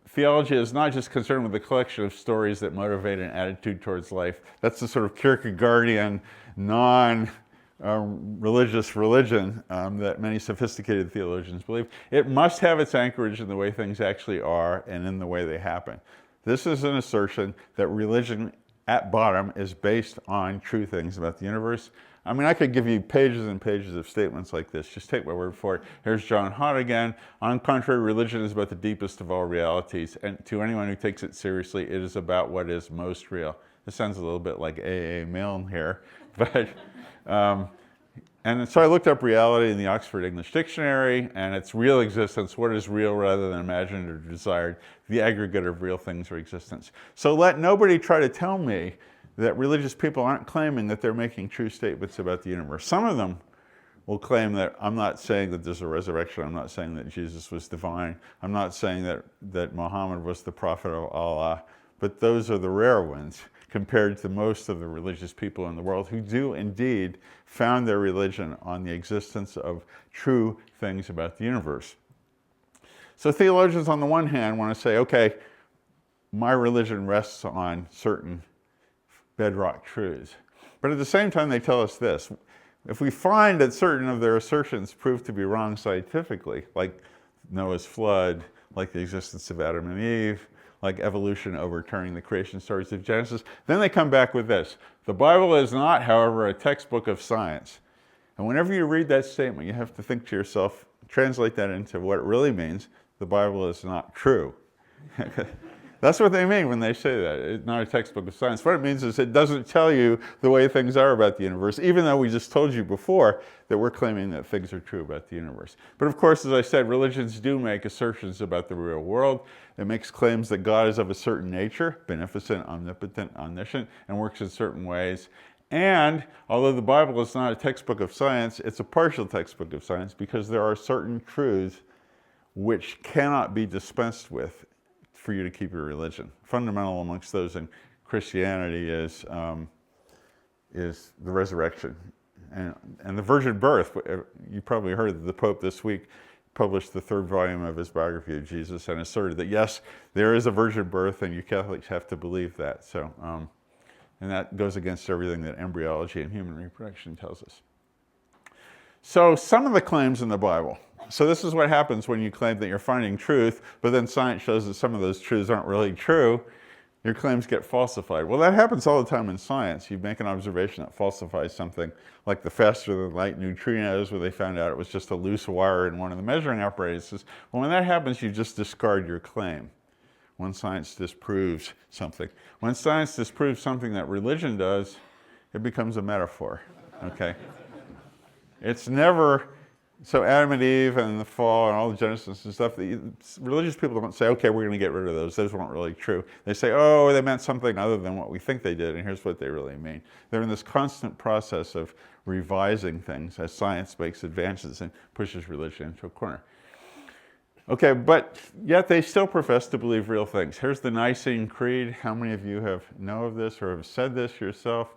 Theology is not just concerned with the collection of stories that motivate an attitude towards life. That's the sort of Kierkegaardian, religious religion that many sophisticated theologians believe. It must have its anchorage in the way things actually are and in the way they happen. This is an assertion that religion at bottom is based on true things about the universe. I mean, I could give you pages and pages of statements like this. Just take my word for it. Here's John Hott again. On the contrary, religion is about the deepest of all realities. And to anyone who takes it seriously, it is about what is most real. This sounds a little bit like A.A. Milne here, but and so I looked up reality in the Oxford English Dictionary, and it's real existence, what is real rather than imagined or desired, the aggregate of real things or existence. So let nobody try to tell me that religious people aren't claiming that they're making true statements about the universe. Some of them will claim that I'm not saying that there's a resurrection, I'm not saying that Jesus was divine, I'm not saying that Muhammad was the prophet of Allah, but those are the rare ones compared to most of the religious people in the world who do indeed found their religion on the existence of true things about the universe. So theologians on the one hand want to say, okay, my religion rests on certain bedrock truths. But at the same time they tell us this, if we find that certain of their assertions prove to be wrong scientifically, like Noah's flood, like the existence of Adam and Eve, like evolution overturning the creation stories of Genesis. Then they come back with this. The Bible is not, however, a textbook of science. And whenever you read that statement, you have to think to yourself, translate that into what it really means. The Bible is not true. That's what they mean when they say that. It's not a textbook of science. What it means is it doesn't tell you the way things are about the universe, even though we just told you before that we're claiming that things are true about the universe. But of course, as I said, religions do make assertions about the real world. It makes claims that God is of a certain nature, beneficent, omnipotent, omniscient, and works in certain ways. And although the Bible is not a textbook of science, it's a partial textbook of science because there are certain truths which cannot be dispensed with for you to keep your religion. Fundamental amongst those in Christianity is the resurrection and the virgin birth. You probably heard that the Pope this week published the third volume of his biography of Jesus and asserted that yes, there is a virgin birth and you Catholics have to believe that. So, and that goes against everything that embryology and human reproduction tells us. So some of the claims in the Bible. So this is what happens when you claim that you're finding truth, but then science shows that some of those truths aren't really true. Your claims get falsified. Well, that happens all the time in science. You make an observation that falsifies something, like the faster-than-light neutrinos, where they found out it was just a loose wire in one of the measuring apparatuses. Well, when that happens, you just discard your claim. when science disproves something. When science disproves something that religion does, it becomes a metaphor, okay? It's never, so Adam and Eve and the fall and all the Genesis and stuff, religious people don't say, okay, we're going to get rid of those. Those weren't really true. They say, oh, they meant something other than what we think they did, and here's what they really mean. They're in this constant process of revising things as science makes advances and pushes religion into a corner. Okay, but yet they still profess to believe real things. Here's the Nicene Creed. How many of you know of this or have said this yourself?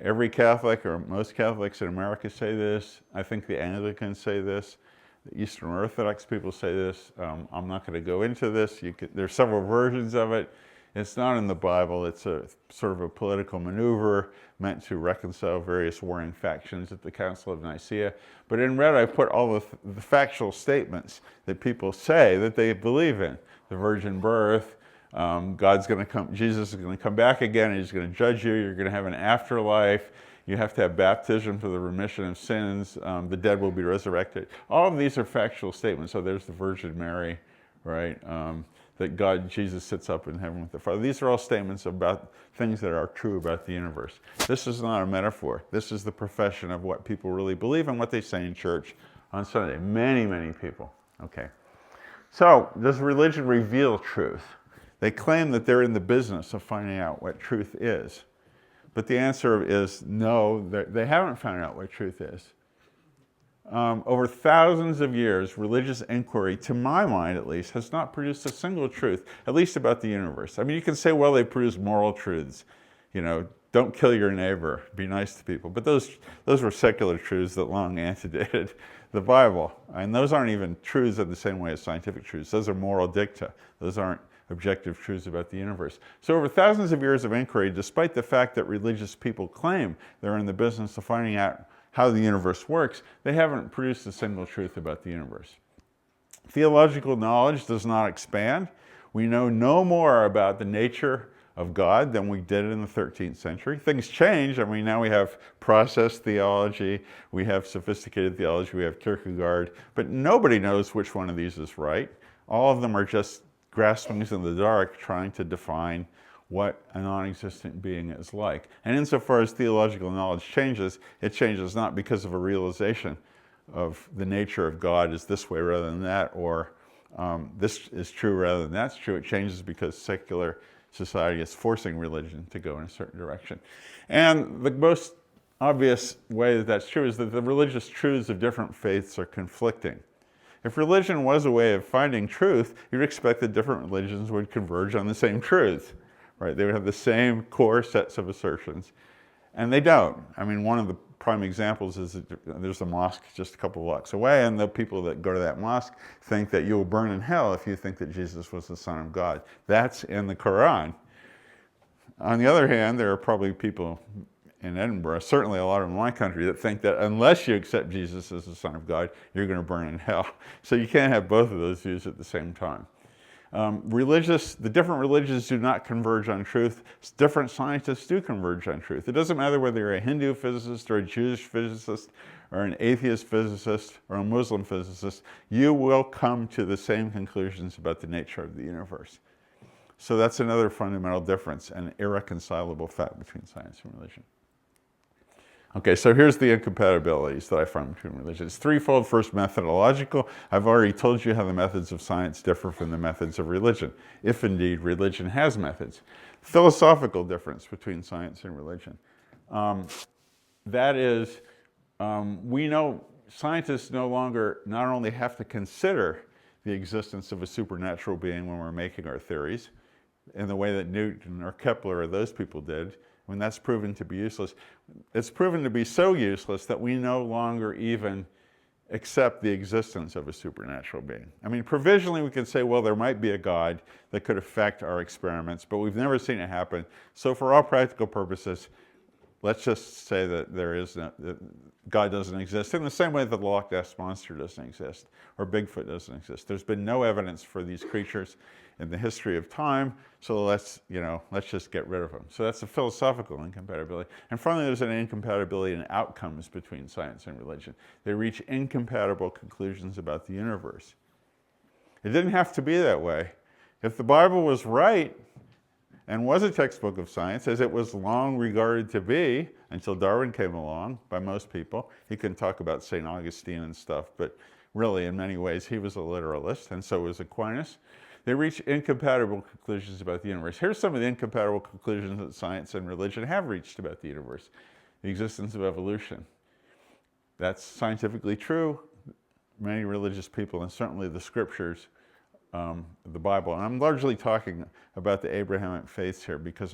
Every Catholic or most Catholics in America say this. I think the Anglicans say this. The Eastern Orthodox people say this. I'm not going to go into this. There's several versions of it. It's not in the Bible. It's a sort of a political maneuver meant to reconcile various warring factions at the Council of Nicaea. But in red, I put all the factual statements that people say that they believe in. The virgin birth, God's going to come, Jesus is going to come back again, and he's going to judge you. You're going to have an afterlife. You have to have baptism for the remission of sins. The dead will be resurrected. All of these are factual statements. So there's the Virgin Mary, right? That Jesus sits up in heaven with the Father. These are all statements about things that are true about the universe. This is not a metaphor. This is the profession of what people really believe and what they say in church on Sunday. Many, many people. Okay. So, does religion reveal truth? They claim that they're in the business of finding out what truth is. But the answer is no, they haven't found out what truth is. Over thousands of years, religious inquiry, to my mind at least, has not produced a single truth, at least about the universe. I mean, you can say, well, they produce moral truths. You know, don't kill your neighbor, be nice to people. But those were secular truths that long antedated the Bible. And those aren't even truths in the same way as scientific truths. Those are moral dicta. Those aren't objective truths about the universe. So over thousands of years of inquiry, despite the fact that religious people claim they're in the business of finding out how the universe works, they haven't produced a single truth about the universe. Theological knowledge does not expand. We know no more about the nature of God than we did in the 13th century. Things change. I mean, now we have process theology, we have sophisticated theology, we have Kierkegaard, but nobody knows which one of these is right. All of them are just graspings in the dark trying to define what a non-existent being is like. And insofar as theological knowledge changes, it changes not because of a realization of the nature of God is this way rather than that, or this is true rather than that's true. It changes because secular society is forcing religion to go in a certain direction. And the most obvious way that that's true is that the religious truths of different faiths are conflicting. If religion was a way of finding truth, you'd expect that different religions would converge on the same truth. Right? They would have the same core sets of assertions, and they don't. I mean, one of the prime examples is that there's a mosque just a couple of blocks away, and the people that go to that mosque think that you will burn in hell if you think that Jesus was the Son of God. That's in the Quran. On the other hand, there are probably people in Edinburgh, certainly a lot of my country, that think that unless you accept Jesus as the Son of God, you're going to burn in hell. So you can't have both of those views at the same time. The different religions do not converge on truth. Different scientists do converge on truth. It doesn't matter whether you're a Hindu physicist or a Jewish physicist or an atheist physicist or a Muslim physicist, you will come to the same conclusions about the nature of the universe. So that's another fundamental difference, an irreconcilable fact between science and religion. Okay, so here's the incompatibilities that I find between religions. It's threefold. First, methodological. I've already told you how the methods of science differ from the methods of religion, if indeed religion has methods. Philosophical difference between science and religion. That is, we know scientists no longer not only have to consider the existence of a supernatural being when we're making our theories, in the way that Newton or Kepler or those people did, when that's proven to be useless. It's proven to be so useless that we no longer even accept the existence of a supernatural being. I mean, provisionally we can say, well, there might be a God that could affect our experiments, but we've never seen it happen. So for all practical purposes, let's just say that that God doesn't exist in the same way that the Loch Ness Monster doesn't exist, or Bigfoot doesn't exist. There's been no evidence for these creatures in the history of time, so let's just get rid of them. So that's a philosophical incompatibility. And finally, there's an incompatibility in outcomes between science and religion. They reach incompatible conclusions about the universe. It didn't have to be that way. If the Bible was right and was a textbook of science, as it was long regarded to be until Darwin came along by most people, he can talk about St. Augustine and stuff, but really in many ways he was a literalist, and so was Aquinas. They reached incompatible conclusions about the universe. Here's some of the incompatible conclusions that science and religion have reached about the universe. The existence of evolution. That's scientifically true. Many religious people, and certainly the scriptures, the Bible, and I'm largely talking about the Abrahamic faiths here because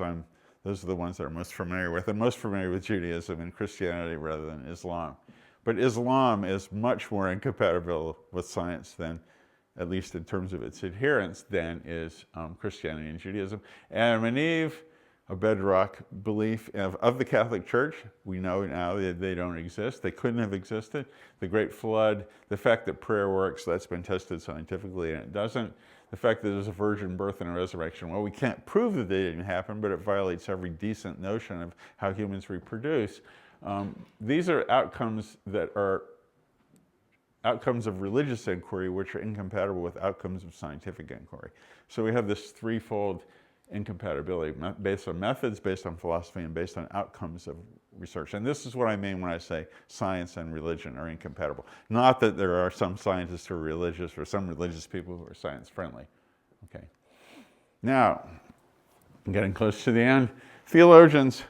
those are the ones that I'm most familiar with, and most familiar with Judaism and Christianity rather than Islam. But Islam is much more incompatible with science than, at least in terms of its adherence, than is Christianity and Judaism. Adam and Eve, a bedrock belief of the Catholic Church. We know now that they don't exist. They couldn't have existed. The Great Flood, the fact that prayer works, that's been tested scientifically and it doesn't. The fact that there's a virgin birth and a resurrection, well, we can't prove that they didn't happen, but it violates every decent notion of how humans reproduce. These are outcomes that are outcomes of religious inquiry, which are incompatible with outcomes of scientific inquiry. So we have this threefold incompatibility based on methods, based on philosophy, and based on outcomes of research. And this is what I mean when I say science and religion are incompatible. Not that there are some scientists who are religious or some religious people who are science friendly. Okay. Now, I'm getting close to the end. Theologians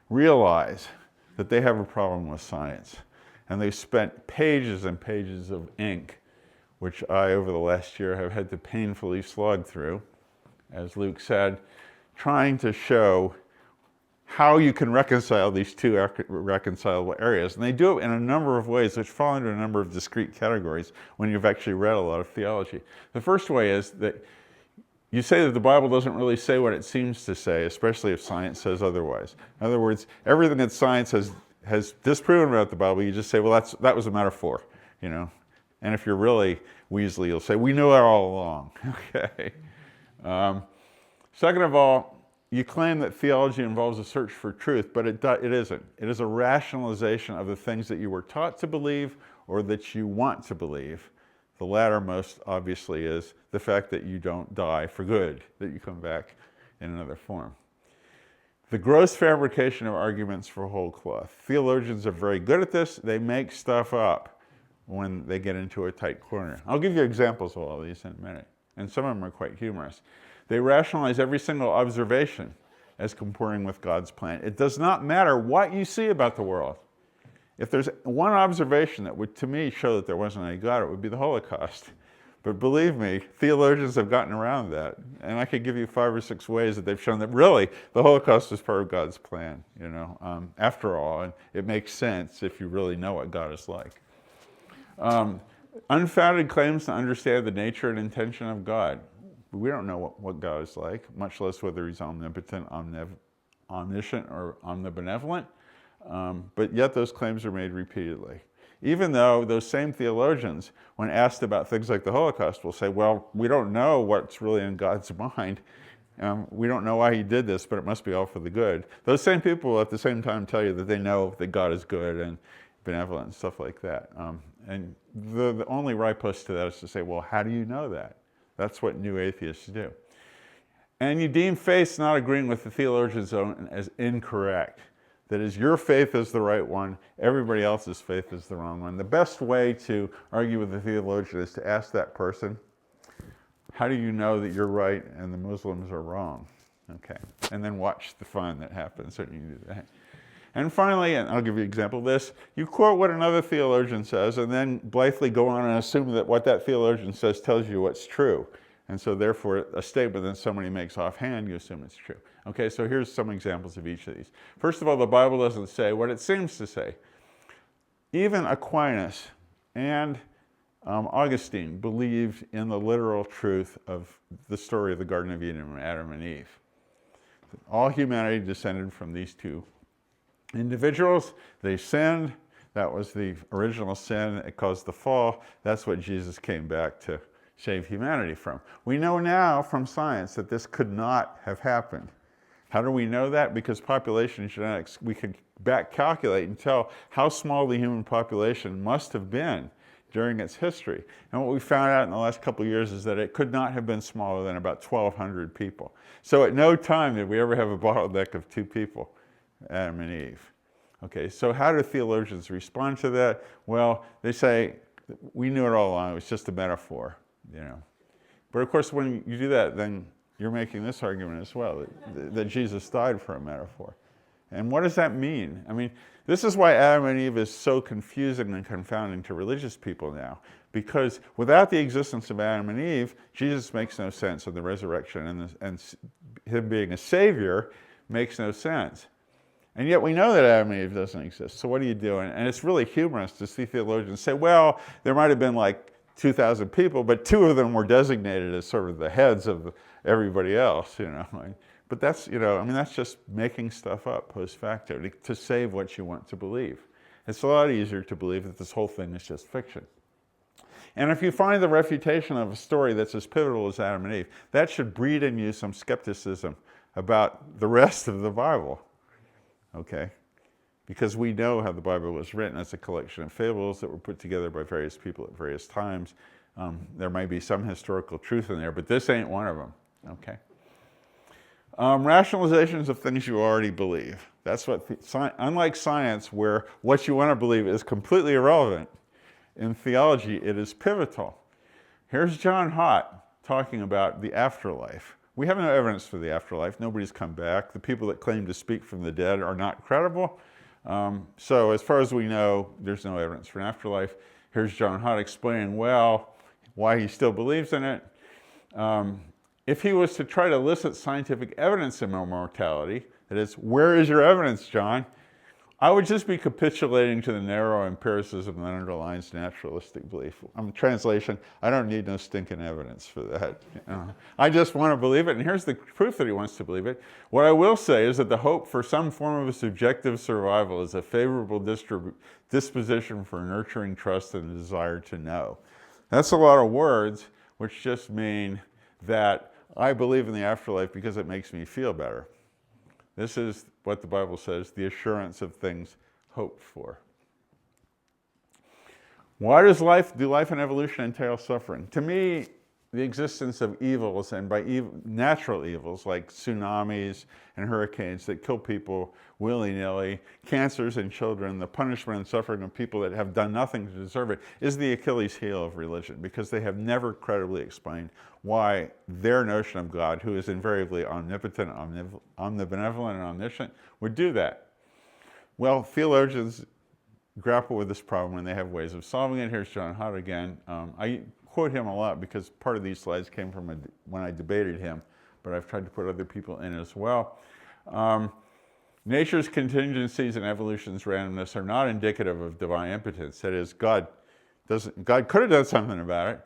realize that they have a problem with science. And they've spent pages and pages of ink, which I, over the last year, have had to painfully slog through, as Luke said, trying to show how you can reconcile these two reconcilable areas. And they do it in a number of ways, which fall into a number of discrete categories when you've actually read a lot of theology. The first way is that you say that the Bible doesn't really say what it seems to say, especially if science says otherwise. In other words, everything that science has disproven about the Bible, you just say, well, that was a metaphor, you know. And if you're really Weasley, you'll say, we knew it all along, okay. Second of all, you claim that theology involves a search for truth, but it isn't. It is a rationalization of the things that you were taught to believe or that you want to believe. The latter most obviously is the fact that you don't die for good, that you come back in another form. The gross fabrication of arguments for whole cloth. Theologians are very good at this. They make stuff up when they get into a tight corner. I'll give you examples of all these in a minute, and some of them are quite humorous. They rationalize every single observation as comporting with God's plan. It does not matter what you see about the world. If there's one observation that would, to me, show that there wasn't any God, it would be the Holocaust. But believe me, theologians have gotten around that. And I could give you 5 or 6 ways that they've shown that really the Holocaust was part of God's plan, you know, after all. And it makes sense if you really know what God is like. Unfounded claims to understand the nature and intention of God. We don't know what God is like, much less whether he's omnipotent, omniscient, or omnibenevolent. But yet those claims are made repeatedly. Even though those same theologians, when asked about things like the Holocaust, will say, well, we don't know what's really in God's mind. We don't know why he did this, but it must be all for the good. Those same people will at the same time tell you that they know that God is good and benevolent and stuff like that. And the only riposte to that is to say, well, how do you know that? That's what new atheists do. And you deem faith not agreeing with the theologian's own as incorrect. That is, your faith is the right one, everybody else's faith is the wrong one. The best way to argue with the theologian is to ask that person, how do you know that you're right and the Muslims are wrong? Okay, and then watch the fun that happens when you do that. And finally, and I'll give you an example of this, you quote what another theologian says and then blithely go on and assume that what that theologian says tells you what's true. And so therefore, a statement that somebody makes offhand, you assume it's true. Okay, so here's some examples of each of these. First of all, the Bible doesn't say what it seems to say. Even Aquinas and Augustine believed in the literal truth of the story of the Garden of Eden and Adam and Eve. All humanity descended from these two individuals. They sinned. That was the original sin. It caused the fall. That's what Jesus came back to save humanity from. We know now from science that this could not have happened. How do we know that? Because population genetics, we could back calculate and tell how small the human population must have been during its history. And what we found out in the last couple of years is that it could not have been smaller than about 1,200 people. So at no time did we ever have a bottleneck of 2 people, Adam and Eve. Okay, so how do theologians respond to that? Well, they say, we knew it all along, it was just a metaphor, you know. But of course, when you do that, then you're making this argument as well, that Jesus died for a metaphor. And what does that mean? I mean, this is why Adam and Eve is so confusing and confounding to religious people now. Because without the existence of Adam and Eve, Jesus makes no sense, and the resurrection and him being a savior makes no sense. And yet we know that Adam and Eve doesn't exist. So what do you do? And it's really humorous to see theologians say, well, there might have been like 2,000 people, but 2 of them were designated as sort of the heads of everybody else, you know. But that's, you know, I mean, that's just making stuff up post facto to save what you want to believe. It's a lot easier to believe that this whole thing is just fiction. And if you find the refutation of a story that's as pivotal as Adam and Eve, that should breed in you some skepticism about the rest of the Bible, okay? Because we know how the Bible was written as a collection of fables that were put together by various people at various times. There might be some historical truth in there, but this ain't one of them, okay? Rationalizations of things you already believe. That's what, unlike science, where what you want to believe is completely irrelevant, in theology it is pivotal. Here's John Hott talking about the afterlife. We have no evidence for the afterlife. Nobody's come back. The people that claim to speak from the dead are not credible. So as far as we know, there's no evidence for an afterlife. Here's John Hott explaining, well, why he still believes in it. If he was to try to elicit scientific evidence of immortality, that is, where is your evidence, John? I would just be capitulating to the narrow empiricism that underlines naturalistic belief. Translation, I don't need no stinking evidence for that. You know? I just want to believe it, and here's the proof that he wants to believe it. What I will say is that the hope for some form of a subjective survival is a favorable disposition for nurturing trust and a desire to know. That's a lot of words, which just mean that I believe in the afterlife because it makes me feel better. This is what the Bible says, the assurance of things hoped for. Why do life and evolution entail suffering? To me, the existence of evils, and by natural evils like tsunamis and hurricanes that kill people willy-nilly, cancers in children, the punishment and suffering of people that have done nothing to deserve it, is the Achilles heel of religion, because they have never credibly explained why their notion of God, who is invariably omnipotent, omnibenevolent, and omniscient, would do that. Well, theologians grapple with this problem and they have ways of solving it. Here's John Hott again. I quote him a lot because part of these slides came from when I debated him, but I've tried to put other people in as well. Nature's contingencies and evolution's randomness are not indicative of divine impotence. That is, God could have done something about it,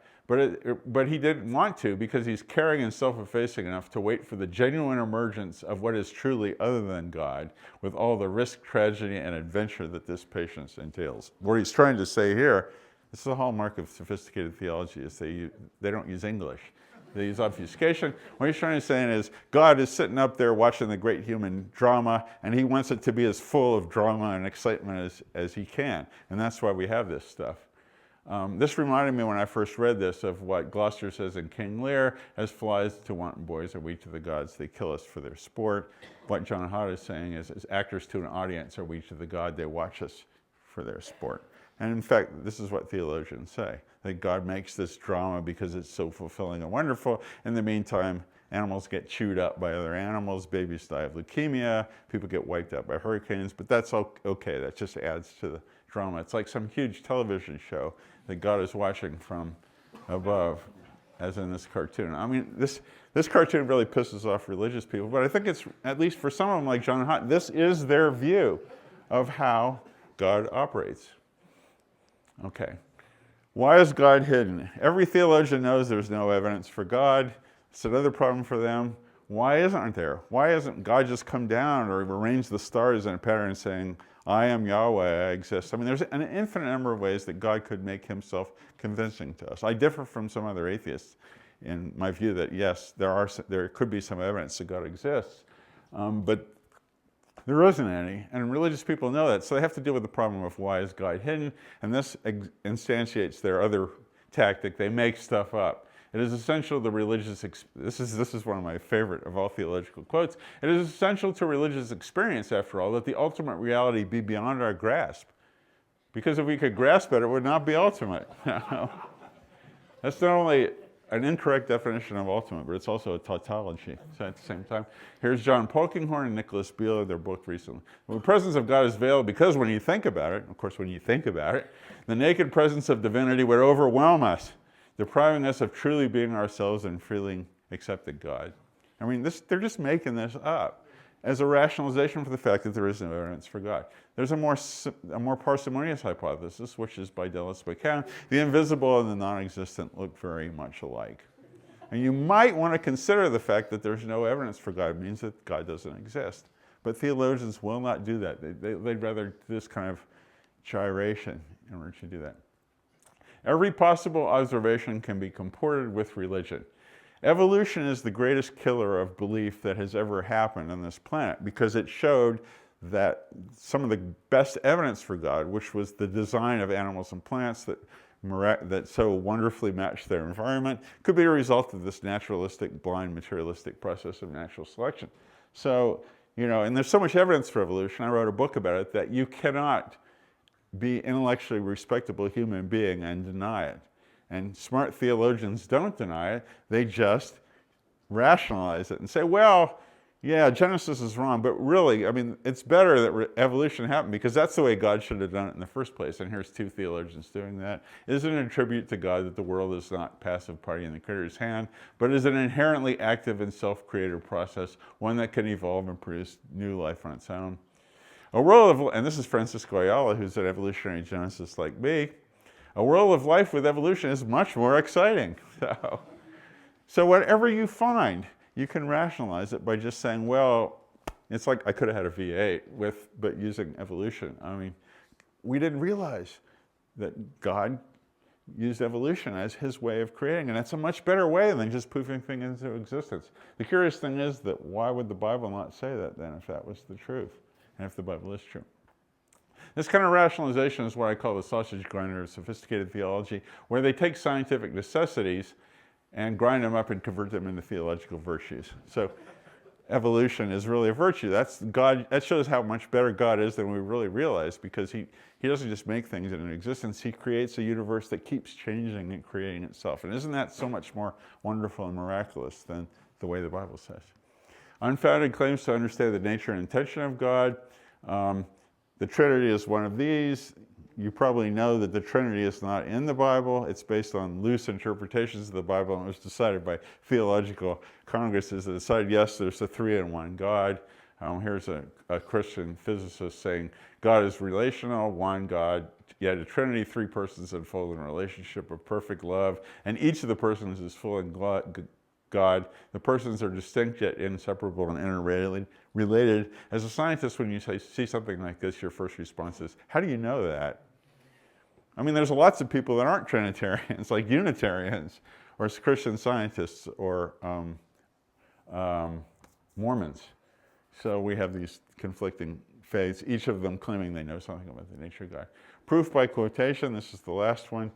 but he didn't want to, because he's caring and self-effacing enough to wait for the genuine emergence of what is truly other than God, with all the risk, tragedy, and adventure that this patience entails. What he's trying to say here, this is a hallmark of sophisticated theology, is they don't use English. They use obfuscation. What he's trying to say is God is sitting up there watching the great human drama, and he wants it to be as full of drama and excitement as he can. And that's why we have this stuff. This reminded me when I first read this of what Gloucester says in King Lear, as flies to wanton boys are we to the gods, they kill us for their sport. What John Hott is saying is, as actors to an audience are we to the God, they watch us for their sport. And in fact, this is what theologians say, that God makes this drama because it's so fulfilling and wonderful. In the meantime, animals get chewed up by other animals, babies die of leukemia, people get wiped out by hurricanes, but that's okay, that just adds to the drama. It's like some huge television show that God is watching from above, as in this cartoon. I mean, this cartoon really pisses off religious people, but I think it's, at least for some of them like John Hott, this is their view of how God operates. Okay. Why is God hidden? Every theologian knows there's no evidence for God. It's another problem for them. Why isn't there? Why hasn't God just come down or arranged the stars in a pattern saying, I am Yahweh, I exist? I mean, there's an infinite number of ways that God could make himself convincing to us. I differ from some other atheists in my view that, yes, there could be some evidence that God exists. But There isn't any, and religious people know that, so they have to deal with the problem of why is God hidden, and this instantiates their other tactic. They make stuff up. It is essential to religious, this is one of my favorite of all theological quotes, it is essential to religious experience, after all, that the ultimate reality be beyond our grasp. Because if we could grasp it, it would not be ultimate. That's not only an incorrect definition of ultimate, but it's also a tautology. So at the same time, here's John Polkinghorne and Nicholas Beale, their book recently. Well, the presence of God is veiled because when you think about it, of course when you think about it, the naked presence of divinity would overwhelm us, depriving us of truly being ourselves and freely accepting God. I mean, they're just making this up as a rationalization for the fact that there is no evidence for God. There's a more parsimonious hypothesis, which is by Dallas McCann. The invisible and the non-existent look very much alike. And you might want to consider the fact that there's no evidence for God. It means that God doesn't exist. But theologians will not do that. They'd rather do this kind of gyration in order to do that. Every possible observation can be comported with religion. Evolution is the greatest killer of belief that has ever happened on this planet because it showed that some of the best evidence for God, which was the design of animals and plants that so wonderfully matched their environment, could be a result of this naturalistic, blind, materialistic process of natural selection. So, and there's so much evidence for evolution, I wrote a book about it, that you cannot be intellectually respectable human being and deny it. And smart theologians don't deny it, they just rationalize it and say, well, yeah, Genesis is wrong, but really, I mean, it's better that evolution happened because that's the way God should have done it in the first place. And here's two theologians doing that. Isn't it a tribute to God that the world is not passive party in the Creator's hand, but is an inherently active and self-creative process, one that can evolve and produce new life on its own? A world of, and this is Francisco Ayala, who's an evolutionary geneticist like me, a world of life with evolution is much more exciting. So whatever you find, you can rationalize it by just saying, well, it's like I could have had a V8 but using evolution. I mean, we didn't realize that God used evolution as his way of creating, and it's a much better way than just poofing things into existence. The curious thing is that why would the Bible not say that then if that was the truth, and if the Bible is true? This kind of rationalization is what I call the sausage grinder of sophisticated theology, where they take scientific necessities and grind them up and convert them into theological virtues. So evolution is really a virtue. That's God. That shows how much better God is than we really realize, because he doesn't just make things into existence. He creates a universe that keeps changing and creating itself. And isn't that so much more wonderful and miraculous than the way the Bible says? Unfounded claims to understand the nature and intention of God. The Trinity is one of these. You probably know that the Trinity is not in the Bible. It's based on loose interpretations of the Bible, and it was decided by theological congresses that decided, yes, there's a three-in-one God. Here's a Christian physicist saying God is relational, one God, yet a Trinity, three persons unfold in a relationship of perfect love, and each of the persons is full in God. The persons are distinct yet inseparable and interrelated. As a scientist, when you see something like this, your first response is, how do you know that? I mean, there's lots of people that aren't Trinitarians, like Unitarians, or Christian Scientists, or Mormons. So we have these conflicting faiths, each of them claiming they know something about the nature of God. Proof by quotation, this is the last one.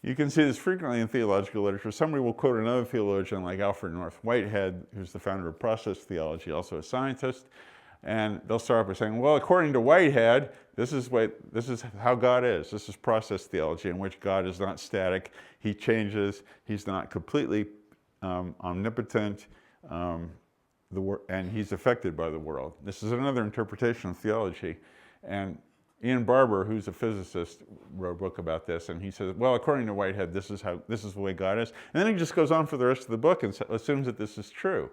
You can see this frequently in theological literature. Somebody will quote another theologian like Alfred North Whitehead, who's the founder of process theology, also a scientist, and they'll start by saying, well, according to Whitehead, this is how God is. This is process theology, in which God is not static. He changes. He's not completely omnipotent, and he's affected by the world. This is another interpretation of theology. And Ian Barber, who's a physicist, wrote a book about this, and he says, well, according to Whitehead, this is the way God is. And then he just goes on for the rest of the book and assumes that this is true.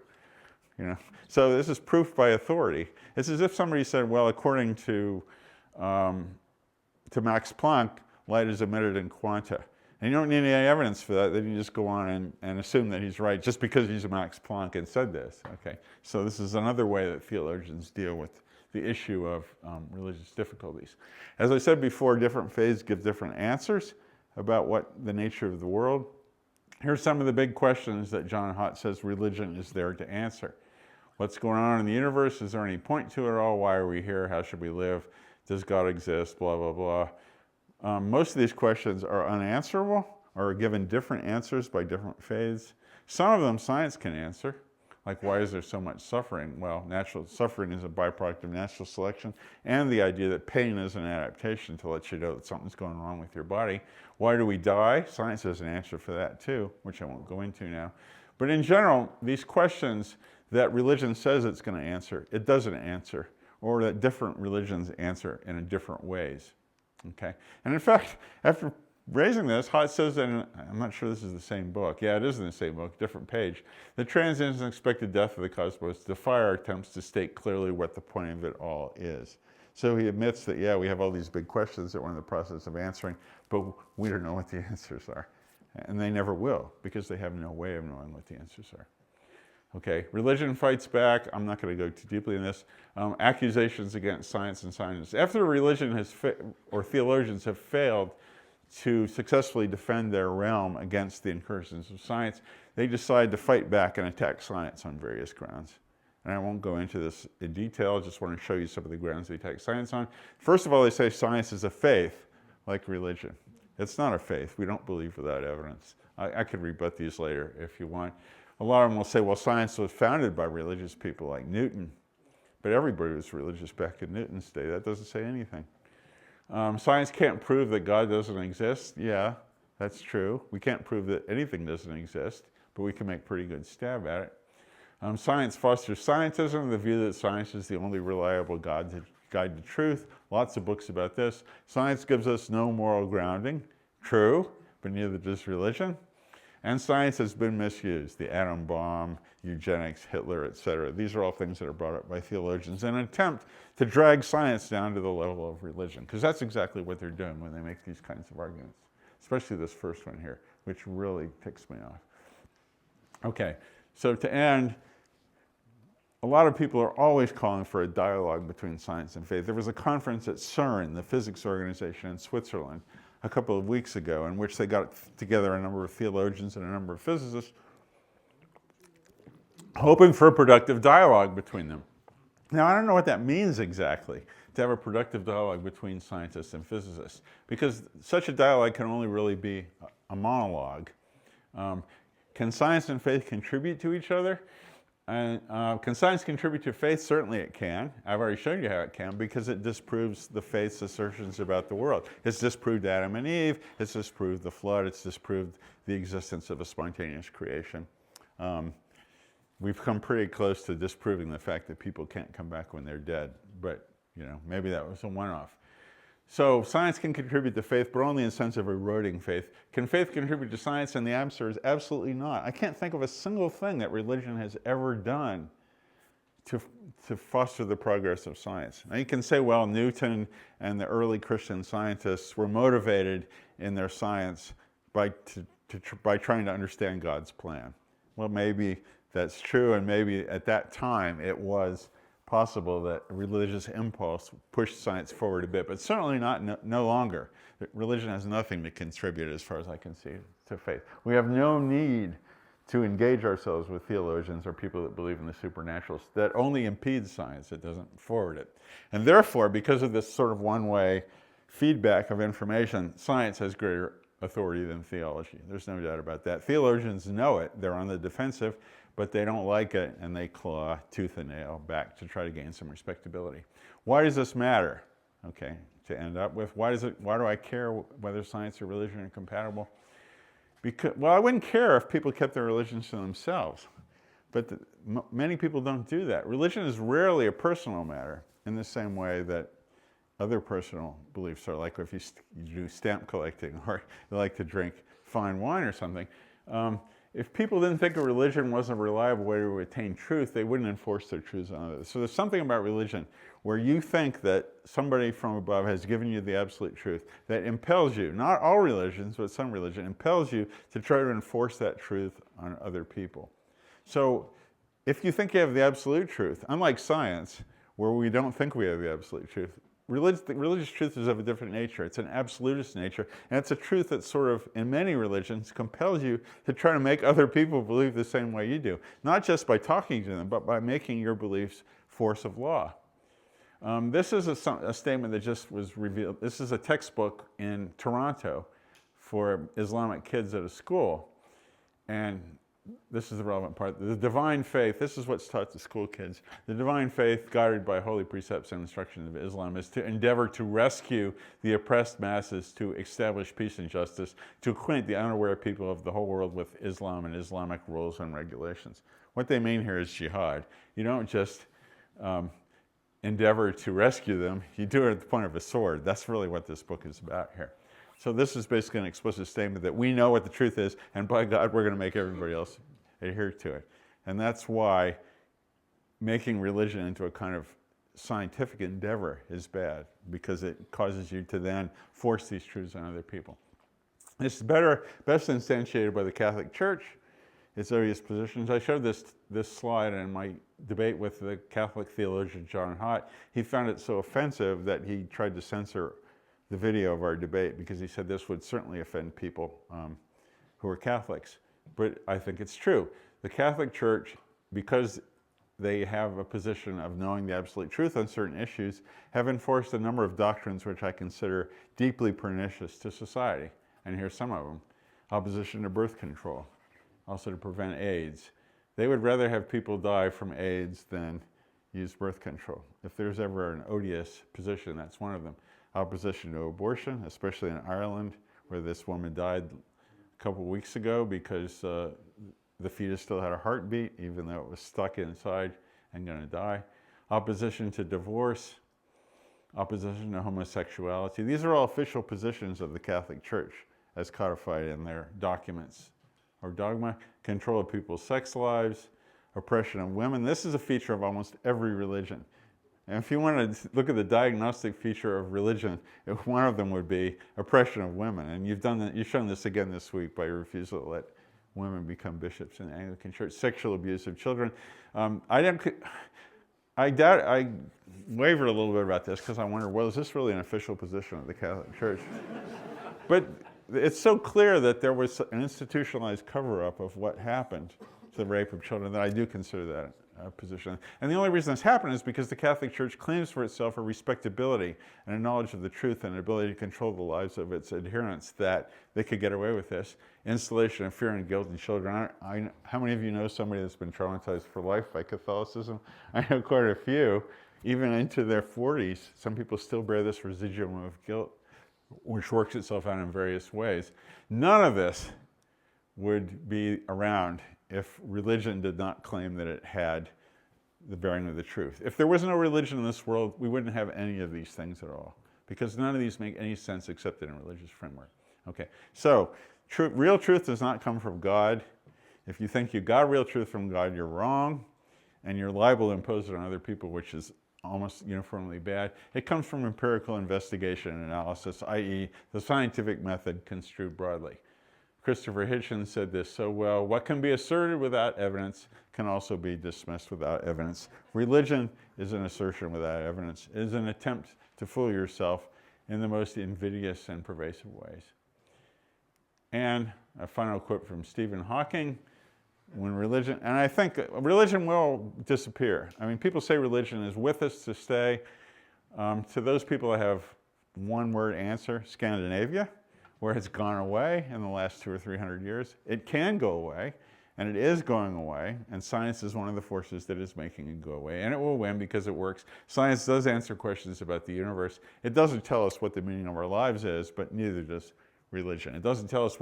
So this is proof by authority. It's as if somebody said, well, according to Max Planck, light is emitted in quanta. And you don't need any evidence for that. Then you just go on and assume that he's right just because he's a Max Planck and said this. Okay. So this is another way that theologians deal with the issue of religious difficulties. As I said before, different faiths give different answers about what the nature of the world. Here's some of the big questions that John Hott says religion is there to answer. What's going on in the universe? Is there any point to it at all? Why are we here? How should we live? Does God exist? Blah, blah, blah. Most of these questions are unanswerable or are given different answers by different faiths. Some of them science can answer, like why is there so much suffering? Well, natural suffering is a byproduct of natural selection and the idea that pain is an adaptation to let you know that something's going wrong with your body. Why do we die? Science has an answer for that too, which I won't go into now. But in general, these questions that religion says it's going to answer, it doesn't answer, or that different religions answer in different ways. Okay? And in fact, after raising this, Hott says, and I'm not sure this is the same book. Yeah, it is in the same book, different page. The transient and expected death of the cosmos defy our attempts to state clearly what the point of it all is. So he admits that, yeah, we have all these big questions that we're in the process of answering, but we don't know what the answers are. And they never will, because they have no way of knowing what the answers are. Okay, religion fights back. I'm not going to go too deeply in this. Accusations against science and scientists. After religion or theologians have failed to successfully defend their realm against the incursions of science, they decide to fight back and attack science on various grounds. And I won't go into this in detail, I just want to show you some of the grounds they attack science on. First of all, they say science is a faith, like religion. It's not a faith. We don't believe without evidence. I could rebut these later if you want. A lot of them will say, well, science was founded by religious people like Newton. But everybody was religious back in Newton's day. That doesn't say anything. Science can't prove that God doesn't exist. Yeah, that's true. We can't prove that anything doesn't exist, but we can make a pretty good stab at it. Science fosters scientism, the view that science is the only reliable guide to truth. Lots of books about this. Science gives us no moral grounding. True, but neither does religion. And science has been misused. The atom bomb, eugenics, Hitler, etc. These are all things that are brought up by theologians in an attempt to drag science down to the level of religion, because that's exactly what they're doing when they make these kinds of arguments, especially this first one here, which really ticks me off. Okay, so to end, a lot of people are always calling for a dialogue between science and faith. There was a conference at CERN, the physics organization in Switzerland, a couple of weeks ago, in which they got together a number of theologians and a number of physicists, hoping for a productive dialogue between them. Now, I don't know what that means exactly, to have a productive dialogue between scientists and physicists, because such a dialogue can only really be a monologue. Can science and faith contribute to each other? Can science contribute to faith? Certainly it can. I've already shown you how it can, because it disproves the faith's assertions about the world. It's disproved Adam and Eve. It's disproved the flood. It's disproved the existence of a spontaneous creation. We've come pretty close to disproving the fact that people can't come back when they're dead. But, you know, maybe that was a one-off. So science can contribute to faith, but only in the sense of eroding faith. Can faith contribute to science? And the answer is absolutely not. I can't think of a single thing that religion has ever done to foster the progress of science. Now you can say, well, Newton and the early Christian scientists were motivated in their science by trying to understand God's plan. Well, maybe that's true, and maybe at that time it was possible that a religious impulse pushed science forward a bit, but certainly no longer. Religion has nothing to contribute, as far as I can see, to faith. We have no need to engage ourselves with theologians or people that believe in the supernatural. That only impedes science, it doesn't forward it. And therefore, because of this sort of one-way feedback of information, science has greater authority than theology. There's no doubt about that. Theologians know it, they're on the defensive, but they don't like it, and they claw tooth and nail back to try to gain some respectability. Why does this matter? Okay, to end up with, why do I care whether science or religion are compatible? Because, well, I wouldn't care if people kept their religions to themselves, but many people don't do that. Religion is rarely a personal matter in the same way that other personal beliefs are, like if you do stamp collecting or you like to drink fine wine or something. If people didn't think a religion was a reliable way to attain truth, they wouldn't enforce their truths on others. So there's something about religion where you think that somebody from above has given you the absolute truth that impels you, not all religions, but some religion, impels you to try to enforce that truth on other people. So if you think you have the absolute truth, unlike science, where we don't think we have the absolute truth, religious truth is of a different nature. It's an absolutist nature, and it's a truth that sort of, in many religions, compels you to try to make other people believe the same way you do. Not just by talking to them, but by making your beliefs force of law. This is a statement that just was revealed. This is a textbook in Toronto for Islamic kids at a school. And this is the relevant part. The divine faith, this is what's taught to school kids. The divine faith, guided by holy precepts and instructions of Islam, is to endeavor to rescue the oppressed masses, to establish peace and justice, to acquaint the unaware people of the whole world with Islam and Islamic rules and regulations. What they mean here is jihad. You don't just endeavor to rescue them, you do it at the point of a sword. That's really what this book is about here. So this is basically an explicit statement that we know what the truth is, and by God, we're going to make everybody else adhere to it. And that's why making religion into a kind of scientific endeavor is bad, because it causes you to then force these truths on other people. This is best instantiated by the Catholic Church, its various positions. I showed this slide in my debate with the Catholic theologian John Hott. He found it so offensive that he tried to censor the video of our debate, because he said this would certainly offend people who are Catholics. But I think it's true. The Catholic Church, because they have a position of knowing the absolute truth on certain issues, have enforced a number of doctrines which I consider deeply pernicious to society. And here's some of them. Opposition to birth control, also to prevent AIDS. They would rather have people die from AIDS than use birth control. If there's ever an odious position, that's one of them. Opposition to abortion, especially in Ireland, where this woman died a couple weeks ago because the fetus still had a heartbeat, even though it was stuck inside and going to die. Opposition to divorce, opposition to homosexuality. These are all official positions of the Catholic Church as codified in their documents or dogma. Control of people's sex lives, oppression of women. This is a feature of almost every religion. And if you want to look at the diagnostic feature of religion, one of them would be oppression of women. And you've shown this again this week by your refusal to let women become bishops in the Anglican Church. Sexual abuse of children. I wavered a little bit about this because I wonder, well, is this really an official position of the Catholic Church? But it's so clear that there was an institutionalized cover-up of what happened to the rape of children that I do consider that position. And the only reason this happened is because the Catholic Church claims for itself a respectability and a knowledge of the truth and an ability to control the lives of its adherents that they could get away with this. Installation of fear and guilt in children. How many of you know somebody that's been traumatized for life by Catholicism? I know quite a few. Even into their 40s, some people still bear this residuum of guilt, which works itself out in various ways. None of this would be around if religion did not claim that it had the bearing of the truth. If there was no religion in this world, we wouldn't have any of these things at all, because none of these make any sense except in a religious framework. Okay, so real truth does not come from God. If you think you got real truth from God, you're wrong, and you're liable to impose it on other people, which is almost uniformly bad. It comes from empirical investigation and analysis, i.e. the scientific method construed broadly. Christopher Hitchens said this so well: what can be asserted without evidence can also be dismissed without evidence. Religion is an assertion without evidence. It is an attempt to fool yourself in the most invidious and pervasive ways. And a final quote from Stephen Hawking: when religion, and I think religion will disappear. I mean, people say religion is with us to stay. To those people, I have one word answer: Scandinavia, where it's gone away in the last 200 or 300 years. It can go away, and it is going away, and science is one of the forces that is making it go away, and it will win because it works. Science does answer questions about the universe. It doesn't tell us what the meaning of our lives is, but neither does religion. It doesn't tell us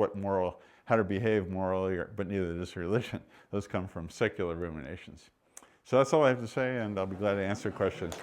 how to behave morally, but neither does religion. Those come from secular ruminations. So that's all I have to say, and I'll be glad to answer questions.